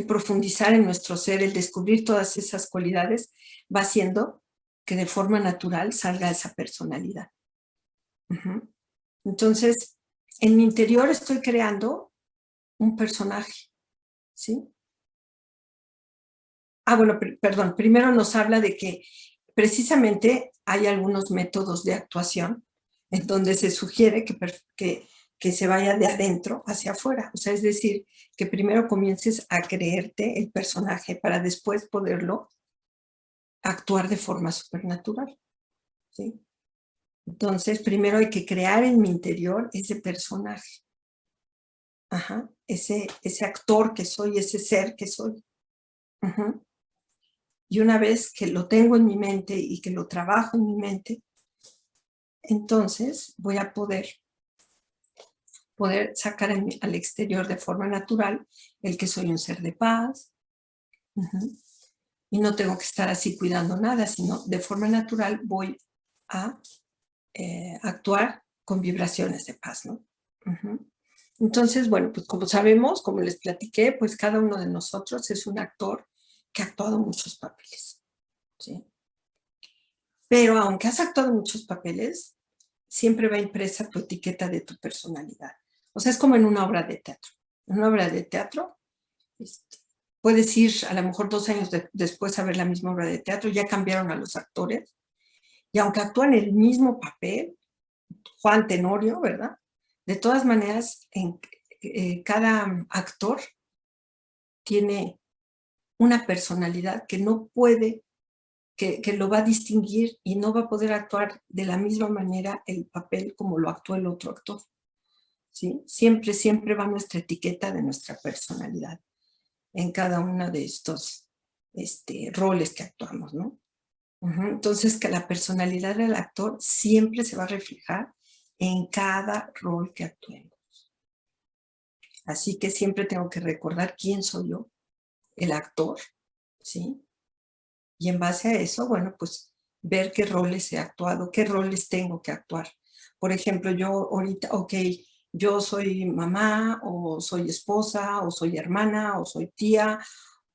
profundizar en nuestro ser, el descubrir todas esas cualidades, va haciendo que de forma natural salga esa personalidad. Entonces, en mi interior estoy creando un personaje, ¿sí? Bueno, perdón, primero nos habla de que precisamente hay algunos métodos de actuación en donde se sugiere que se vaya de adentro hacia afuera. O sea, es decir, que primero comiences a creerte el personaje para después poderlo actuar de forma supernatural, ¿sí? Entonces, primero hay que crear en mi interior ese personaje. Ajá, ese actor que soy, ese ser que soy. Y una vez que lo tengo en mi mente y que lo trabajo en mi mente, entonces voy a poder sacar al exterior de forma natural el que soy un ser de paz. Y no tengo que estar así cuidando nada, sino de forma natural voy a actuar con vibraciones de paz, ¿no? Entonces, bueno, pues como sabemos, como les platiqué, pues cada uno de nosotros es un actor que ha actuado muchos papeles, ¿sí? Pero aunque has actuado muchos papeles, siempre va impresa tu etiqueta de tu personalidad. O sea, es como en una obra de teatro. En una obra de teatro, puedes ir a lo mejor 2 años después a ver la misma obra de teatro, ya cambiaron a los actores, y aunque actúan el mismo papel, Juan Tenorio, ¿verdad? De todas maneras, cada actor tiene una personalidad que no puede, que lo va a distinguir y no va a poder actuar de la misma manera el papel como lo actuó el otro actor, ¿sí? Siempre, siempre va nuestra etiqueta de nuestra personalidad en cada uno de estos roles que actuamos, ¿no? Entonces, que la personalidad del actor siempre se va a reflejar en cada rol que actuemos. Así que siempre tengo que recordar quién soy yo, el actor, ¿sí? Y en base a eso, bueno, pues ver qué roles he actuado, qué roles tengo que actuar. Por ejemplo, yo ahorita, ok, yo soy mamá, o soy esposa, o soy hermana, o soy tía,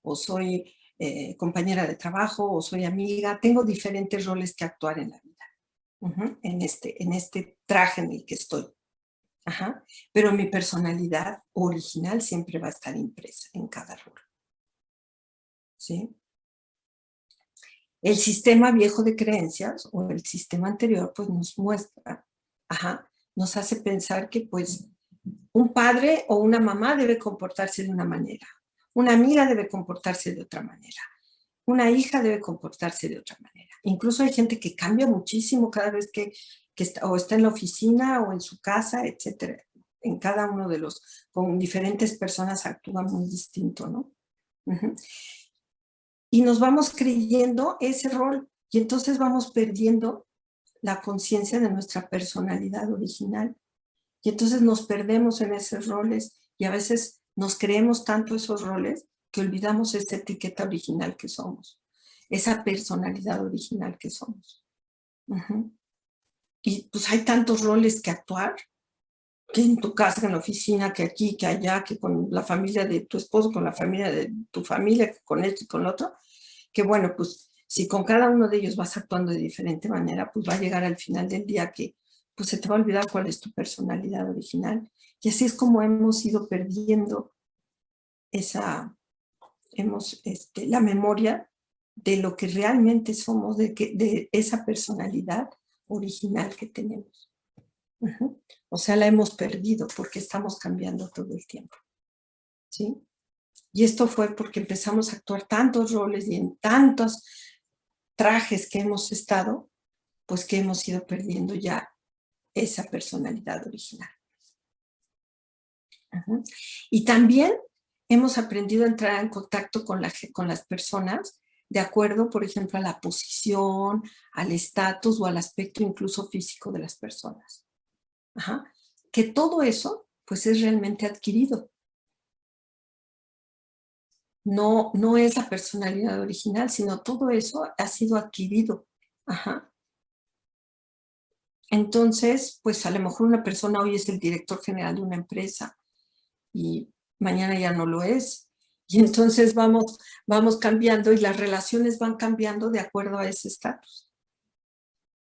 o soy compañera de trabajo, o soy amiga. Tengo diferentes roles que actuar en la vida, en este traje en el que estoy. Pero mi personalidad original siempre va a estar impresa en cada rol, ¿sí? El sistema viejo de creencias o el sistema anterior pues nos muestra, nos hace pensar que pues un padre o una mamá debe comportarse de una manera, una amiga debe comportarse de otra manera, una hija debe comportarse de otra manera. Incluso hay gente que cambia muchísimo cada vez que está en la oficina o en su casa, etcétera. En cada uno de con diferentes personas actúa muy distinto, ¿no? Y nos vamos creyendo ese rol y entonces vamos perdiendo la conciencia de nuestra personalidad original. Y entonces nos perdemos en esos roles y a veces nos creemos tanto esos roles que olvidamos esa etiqueta original que somos, esa personalidad original que somos. Y pues hay tantos roles que actuar, que en tu casa, que en la oficina, que aquí, que allá, que con la familia de tu esposo, con la familia de tu familia, que con esto y con lo otro, que bueno, pues si con cada uno de ellos vas actuando de diferente manera, pues va a llegar al final del día que pues se te va a olvidar cuál es tu personalidad original. Y así es como hemos ido perdiendo la memoria de lo que realmente somos, de esa personalidad original que tenemos. O sea, la hemos perdido porque estamos cambiando todo el tiempo. ¿Sí? Y esto fue porque empezamos a actuar tantos roles y en tantos trajes que hemos estado, pues que hemos ido perdiendo ya esa personalidad original. Y también hemos aprendido a entrar en contacto con las personas de acuerdo, por ejemplo, a la posición, al estatus o al aspecto incluso físico de las personas. Que todo eso, pues es realmente adquirido. No es la personalidad original, sino todo eso ha sido adquirido. Entonces, pues a lo mejor una persona hoy es el director general de una empresa y mañana ya no lo es. Y entonces vamos cambiando y las relaciones van cambiando de acuerdo a ese estatus.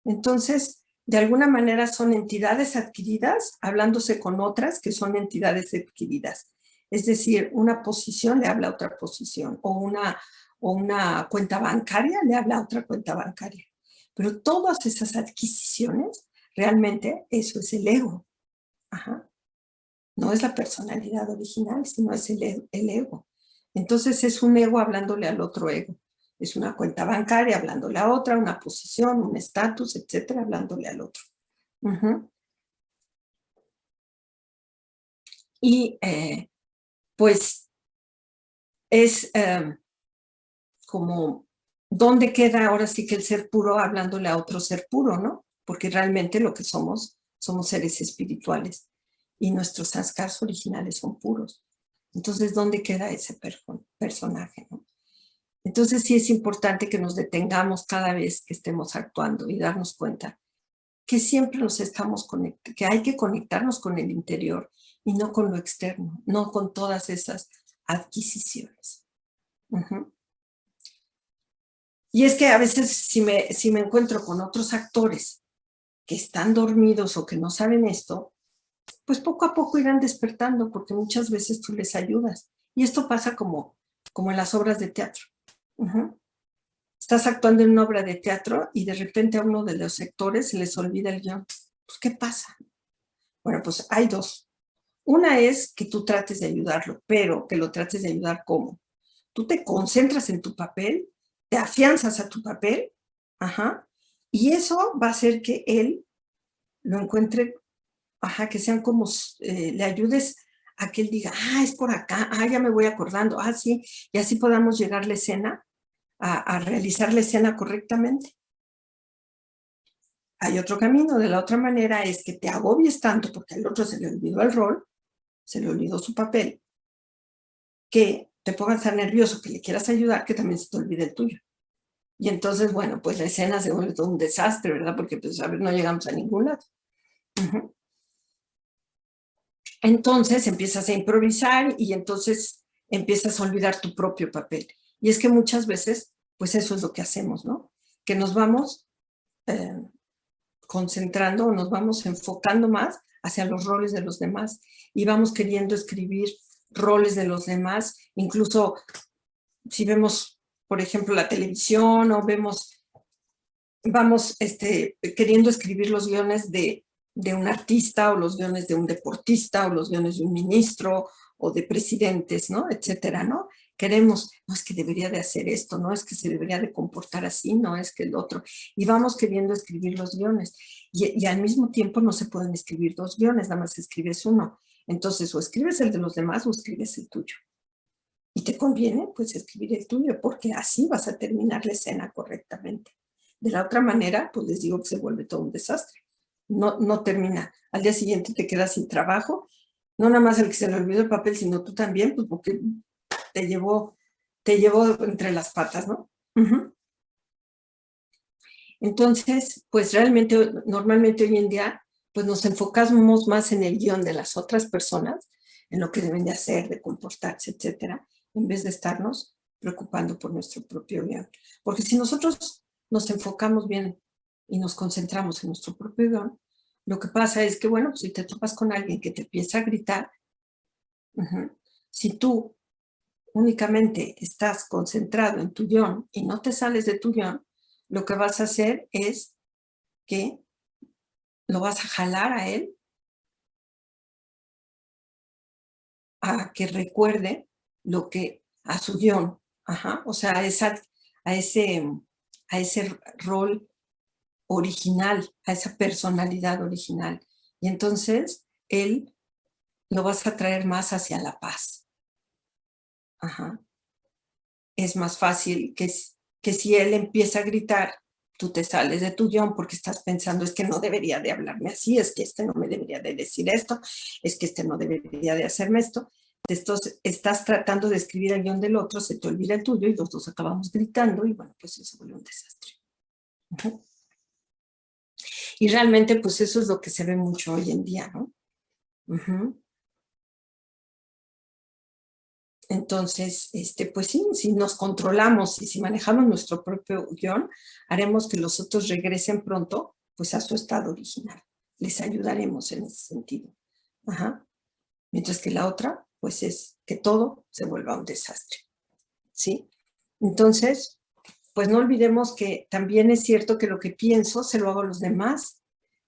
Entonces, de alguna manera son entidades adquiridas, hablándose con otras que son entidades adquiridas. Es decir, una posición le habla a otra posición o una cuenta bancaria le habla a otra cuenta bancaria. Pero todas esas adquisiciones, realmente eso es el ego. No es la personalidad original, sino es el ego. Entonces es un ego hablándole al otro ego. Es una cuenta bancaria hablándole a otra, una posición, un estatus, etcétera, hablándole al otro. Y pues es como, ¿dónde queda ahora sí que el ser puro hablándole a otro ser puro, no? Porque realmente lo que somos seres espirituales y nuestros sanskars originales son puros. Entonces, ¿dónde queda ese personaje, no? Entonces sí es importante que nos detengamos cada vez que estemos actuando y darnos cuenta que siempre nos estamos conectando, que hay que conectarnos con el interior y no con lo externo, no con todas esas adquisiciones. Y es que a veces si me encuentro con otros actores que están dormidos o que no saben esto, pues poco a poco irán despertando porque muchas veces tú les ayudas. Y esto pasa como en las obras de teatro. Estás actuando en una obra de teatro y de repente a uno de los actores se les olvida el guión. Pues, ¿qué pasa? Bueno, pues hay dos. Una es que tú trates de ayudarlo, pero que lo trates de ayudar ¿cómo? Tú te concentras en tu papel, te afianzas a tu papel, y eso va a hacer que él lo encuentre, que sean como, le ayudes a que él diga, es por acá, ya me voy acordando, sí, y así podamos llegar a la escena, a realizar la escena correctamente. Hay otro camino, de la otra manera es que te agobies tanto porque al otro se le olvidó el rol, se le olvidó su papel, que te pongas tan nervioso que le quieras ayudar que también se te olvide el tuyo. Y entonces, bueno, pues la escena se vuelve todo un desastre, ¿verdad? Porque pues a ver, no llegamos a ningún lado. Entonces empiezas a improvisar y entonces empiezas a olvidar tu propio papel. Y es que muchas veces, pues eso es lo que hacemos, ¿no? Que nos vamos concentrando o nos vamos enfocando más hacia los roles de los demás y vamos queriendo escribir roles de los demás, incluso si vemos, por ejemplo, la televisión o vamos queriendo escribir los guiones de un artista o los guiones de un deportista o los guiones de un ministro o de presidentes, ¿no? Etcétera, ¿no? Queremos, no es que debería de hacer esto, no es que se debería de comportar así, no es que el otro. Y vamos queriendo escribir los guiones. Y al mismo tiempo no se pueden escribir dos guiones, nada más escribes uno. Entonces, o escribes el de los demás o escribes el tuyo. Y te conviene, pues, escribir el tuyo, porque así vas a terminar la escena correctamente. De la otra manera, pues les digo que se vuelve todo un desastre. No termina. Al día siguiente te quedas sin trabajo. No nada más el que se le olvidó el papel, sino tú también, pues porque te llevó entre las patas, ¿no? Entonces, pues realmente, normalmente hoy en día, pues nos enfocamos más en el guión de las otras personas, en lo que deben de hacer, de comportarse, etcétera, en vez de estarnos preocupando por nuestro propio guión. Porque si nosotros nos enfocamos bien y nos concentramos en nuestro propio guión, Lo que pasa es que, bueno, pues, si te topas con alguien que te empieza a gritar, si tú únicamente estás concentrado en tu guión y no te sales de tu guión, lo que vas a hacer es que lo vas a jalar a él a que recuerde lo que a su guión, o sea, a ese, a ese rol original, a esa personalidad original. Y entonces él lo vas a traer más hacia la paz. Es más fácil que si él empieza a gritar, tú te sales de tu guión porque estás pensando, es que no debería de hablarme así, es que este no me debería de decir esto, es que este no debería de hacerme esto. Estás tratando de escribir el guión del otro, se te olvida el tuyo y los dos acabamos gritando y bueno, pues eso se vuelve un desastre. Y realmente pues eso es lo que se ve mucho hoy en día, ¿no? Entonces, pues sí, si nos controlamos y si manejamos nuestro propio guión, haremos que los otros regresen pronto pues a su estado original. Les ayudaremos en ese sentido. Mientras que la otra, pues es que todo se vuelva un desastre. ¿Sí? Entonces, pues no olvidemos que también es cierto que lo que pienso se lo hago a los demás,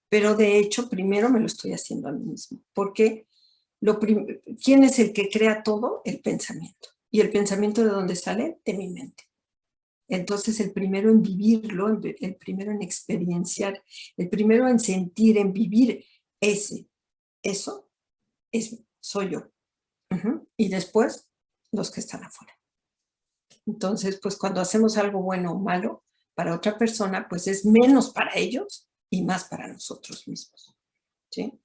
pero de hecho primero me lo estoy haciendo a mí mismo. Porque ¿quién es el que crea todo? El pensamiento. ¿Y el pensamiento de dónde sale? De mi mente. Entonces el primero en vivirlo, el primero en experienciar, el primero en sentir, en vivir eso soy yo. Y después los que están afuera. Entonces, pues cuando hacemos algo bueno o malo para otra persona, pues es menos para ellos y más para nosotros mismos. ¿Sí?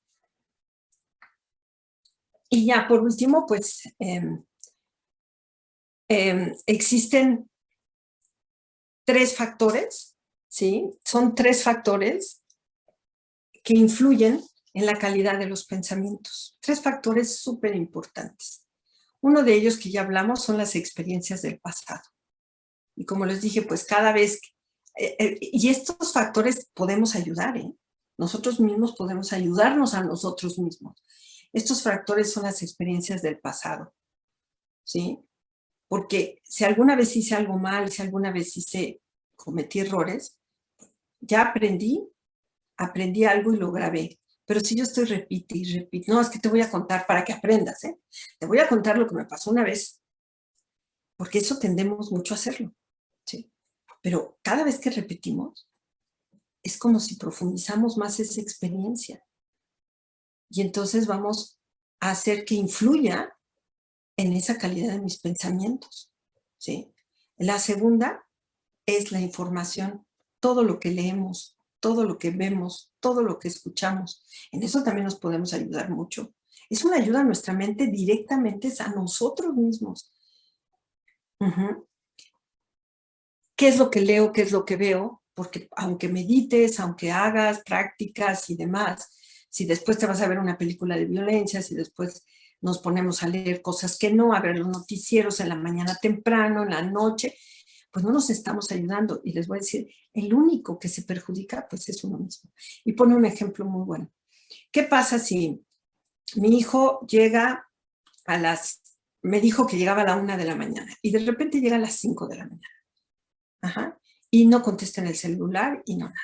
Y ya por último, pues existen 3 factores, ¿sí? Son 3 factores que influyen en la calidad de los pensamientos. 3 factores súper importantes. Uno de ellos que ya hablamos son las experiencias del pasado. Y como les dije, pues cada vez, y estos factores podemos ayudar, ¿eh? Nosotros mismos podemos ayudarnos a nosotros mismos. Estos factores son las experiencias del pasado, ¿sí? Porque si alguna vez hice algo mal, si alguna vez cometí errores, ya aprendí algo y lo grabé. Pero si yo estoy repite y repite, no, es que te voy a contar para que aprendas, ¿eh? Te voy a contar lo que me pasó una vez, porque eso tendemos mucho a hacerlo, ¿sí? Pero cada vez que repetimos, es como si profundizamos más esa experiencia. Y entonces vamos a hacer que influya en esa calidad de mis pensamientos, ¿sí? La segunda es la información, todo lo que leemos, todo lo que vemos, todo lo que escuchamos. En eso también nos podemos ayudar mucho. Es una ayuda a nuestra mente directamente a nosotros mismos. ¿Qué es lo que leo? ¿Qué es lo que veo? Porque aunque medites, aunque hagas prácticas y demás, si después te vas a ver una película de violencia, si después nos ponemos a leer cosas que no, a ver los noticieros en la mañana temprano, en la noche, pues no nos estamos ayudando. Y les voy a decir, el único que se perjudica, pues es uno mismo. Y pone un ejemplo muy bueno. ¿Qué pasa si mi hijo me dijo que llegaba a la 1 de la mañana y de repente llega a las 5 de la mañana? Y no contesta en el celular y no nada.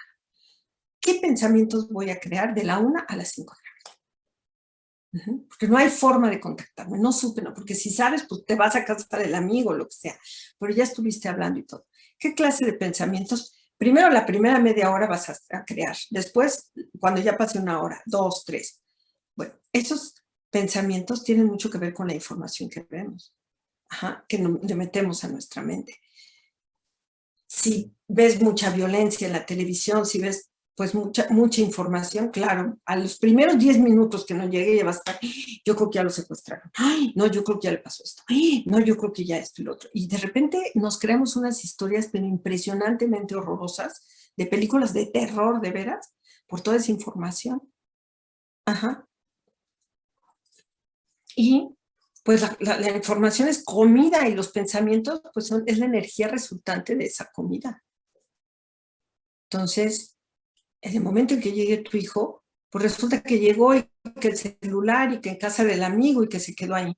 ¿Qué pensamientos voy a crear de la 1 a las 5 de la mañana? Porque no hay forma de contactarme, no supe, no, porque si sabes, pues te vas a casa del amigo, lo que sea, pero ya estuviste hablando y todo. ¿Qué clase de pensamientos? Primero, la primera media hora vas a crear, después, cuando ya pase 1 hora, 2, 3. Bueno, esos pensamientos tienen mucho que ver con la información que vemos, que le metemos a nuestra mente. Si ves mucha violencia en la televisión, si ves pues mucha información, claro, a los primeros 10 minutos que no llegue ya va a estar, yo creo que ya lo secuestraron, ay, no, yo creo que ya le pasó esto, ay, no, yo creo que ya esto y lo otro. Y de repente nos creamos unas historias pero impresionantemente horrorosas de películas de terror, de veras, por toda esa información. Y pues la información es comida y los pensamientos pues es la energía resultante de esa comida. Entonces, en el momento en que llegue tu hijo, Pues resulta que llegó y que el celular y que en casa del amigo y que se quedó ahí.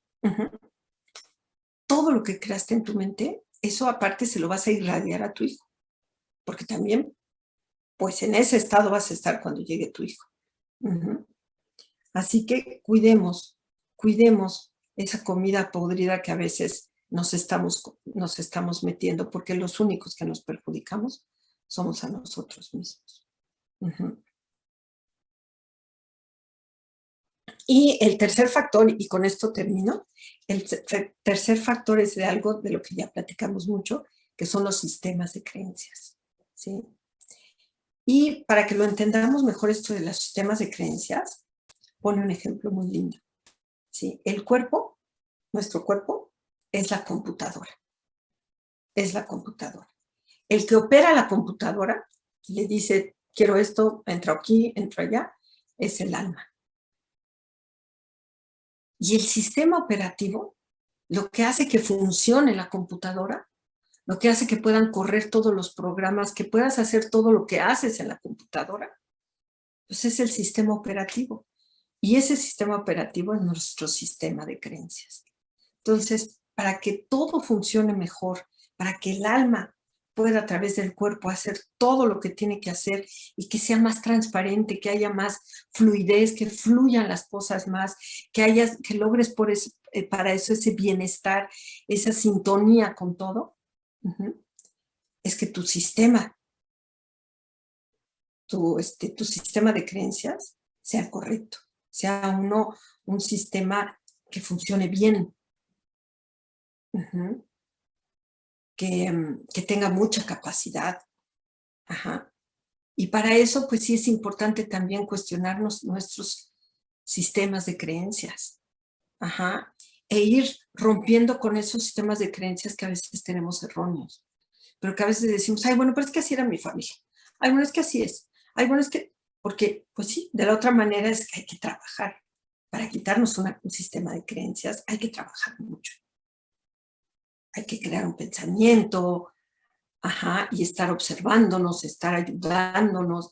Todo lo que creaste en tu mente, eso aparte se lo vas a irradiar a tu hijo, porque también, pues en ese estado vas a estar cuando llegue tu hijo. Así que cuidemos esa comida podrida que a veces nos estamos metiendo, porque los únicos que nos perjudicamos somos a nosotros mismos. Y el tercer factor, y con esto termino, el tercer factor es de algo de lo que ya platicamos mucho, que son los sistemas de creencias, ¿sí? Y para que lo entendamos mejor esto de los sistemas de creencias, pone un ejemplo muy lindo, ¿sí? El cuerpo, nuestro cuerpo, es la computadora. Es la computadora. El que opera la computadora, le dice, quiero esto, entro aquí, entro allá, es el alma. Y el sistema operativo, lo que hace que funcione la computadora, lo que hace que puedan correr todos los programas, que puedas hacer todo lo que haces en la computadora, pues es el sistema operativo. Y ese sistema operativo es nuestro sistema de creencias. Entonces, para que todo funcione mejor, para que el alma pueda a través del cuerpo hacer todo lo que tiene que hacer y que sea más transparente, que haya más fluidez, que fluyan las cosas más, que logres para eso ese bienestar, esa sintonía con todo, es que tu sistema, tu sistema de creencias sea correcto, sea un sistema que funcione bien, que tenga mucha capacidad. Y para eso, pues sí es importante también cuestionarnos nuestros sistemas de creencias. E ir rompiendo con esos sistemas de creencias que a veces tenemos erróneos. Pero que a veces decimos, ay, bueno, pero es que así era mi familia. Ay, bueno, es que así es. Ay, bueno, es que, porque, pues sí, de la otra manera es que hay que trabajar. Para quitarnos un sistema de creencias hay que trabajar mucho. Hay que crear un pensamiento, y estar observándonos, estar ayudándonos,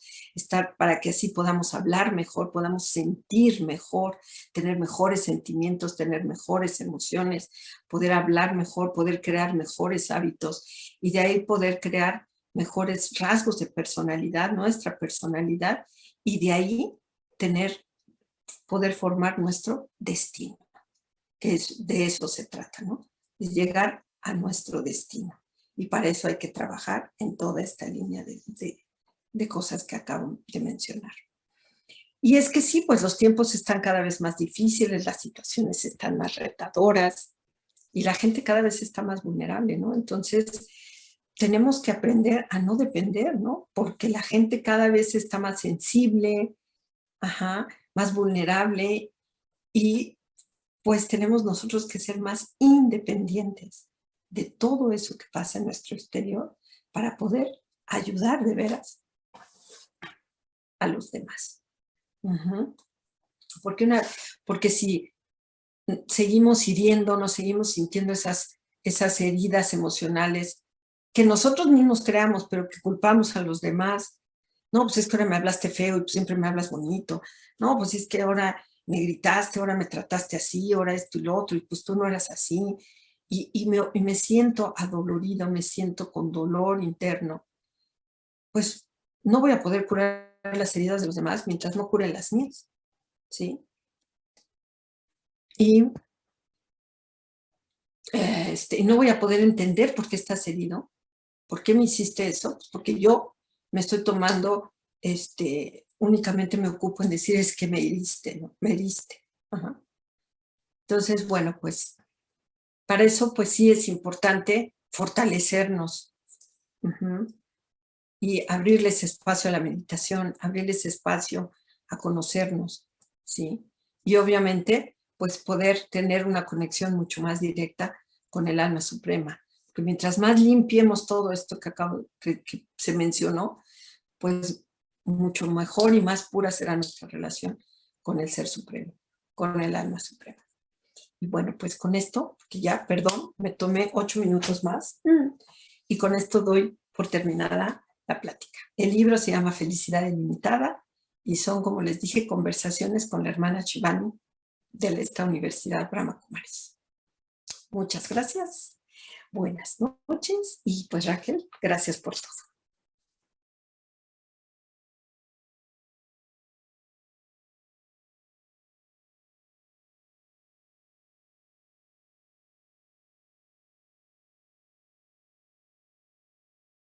para que así podamos hablar mejor, podamos sentir mejor, tener mejores sentimientos, tener mejores emociones, poder hablar mejor, poder crear mejores hábitos y de ahí poder crear mejores rasgos de personalidad, nuestra personalidad, y de ahí poder formar nuestro destino, que de eso se trata, ¿no? De llegar a nuestro destino. Y para eso hay que trabajar en toda esta línea de cosas que acabo de mencionar. Y es que sí, pues los tiempos están cada vez más difíciles, las situaciones están más retadoras y la gente cada vez está más vulnerable, ¿no? Entonces, tenemos que aprender a no depender, ¿no? Porque la gente cada vez está más sensible, más vulnerable y pues tenemos nosotros que ser más independientes de todo eso que pasa en nuestro exterior para poder ayudar de veras a los demás. Porque si seguimos hiriéndonos, seguimos sintiendo esas heridas emocionales que nosotros mismos creamos, pero que culpamos a los demás. No, pues es que ahora me hablaste feo y pues siempre me hablas bonito. No, pues es que ahora me gritaste, ahora me trataste así, ahora esto y lo otro, y pues tú no eras así. Y me siento adolorida, me siento con dolor interno. Pues no voy a poder curar las heridas de los demás mientras no cure las mías, ¿sí? Y no voy a poder entender por qué estás herido, por qué me hiciste eso, pues porque yo me estoy tomando, únicamente me ocupo en decir es que me heriste, ¿no? Me heriste. Entonces, bueno, pues para eso pues sí es importante fortalecernos y abrirles espacio a la meditación, abrirles espacio a conocernos, ¿sí? Y obviamente pues poder tener una conexión mucho más directa con el alma suprema. Porque mientras más limpiemos todo esto que se mencionó, pues mucho mejor y más pura será nuestra relación con el Ser Supremo, con el alma suprema. Y bueno, pues con esto, que ya, perdón, me tomé 8 minutos más, y con esto doy por terminada la plática. El libro se llama Felicidad Ilimitada y son, como les dije, conversaciones con la hermana Shivani de esta Universidad Brahma Kumaris. Muchas gracias, buenas noches y pues Raquel, gracias por todo.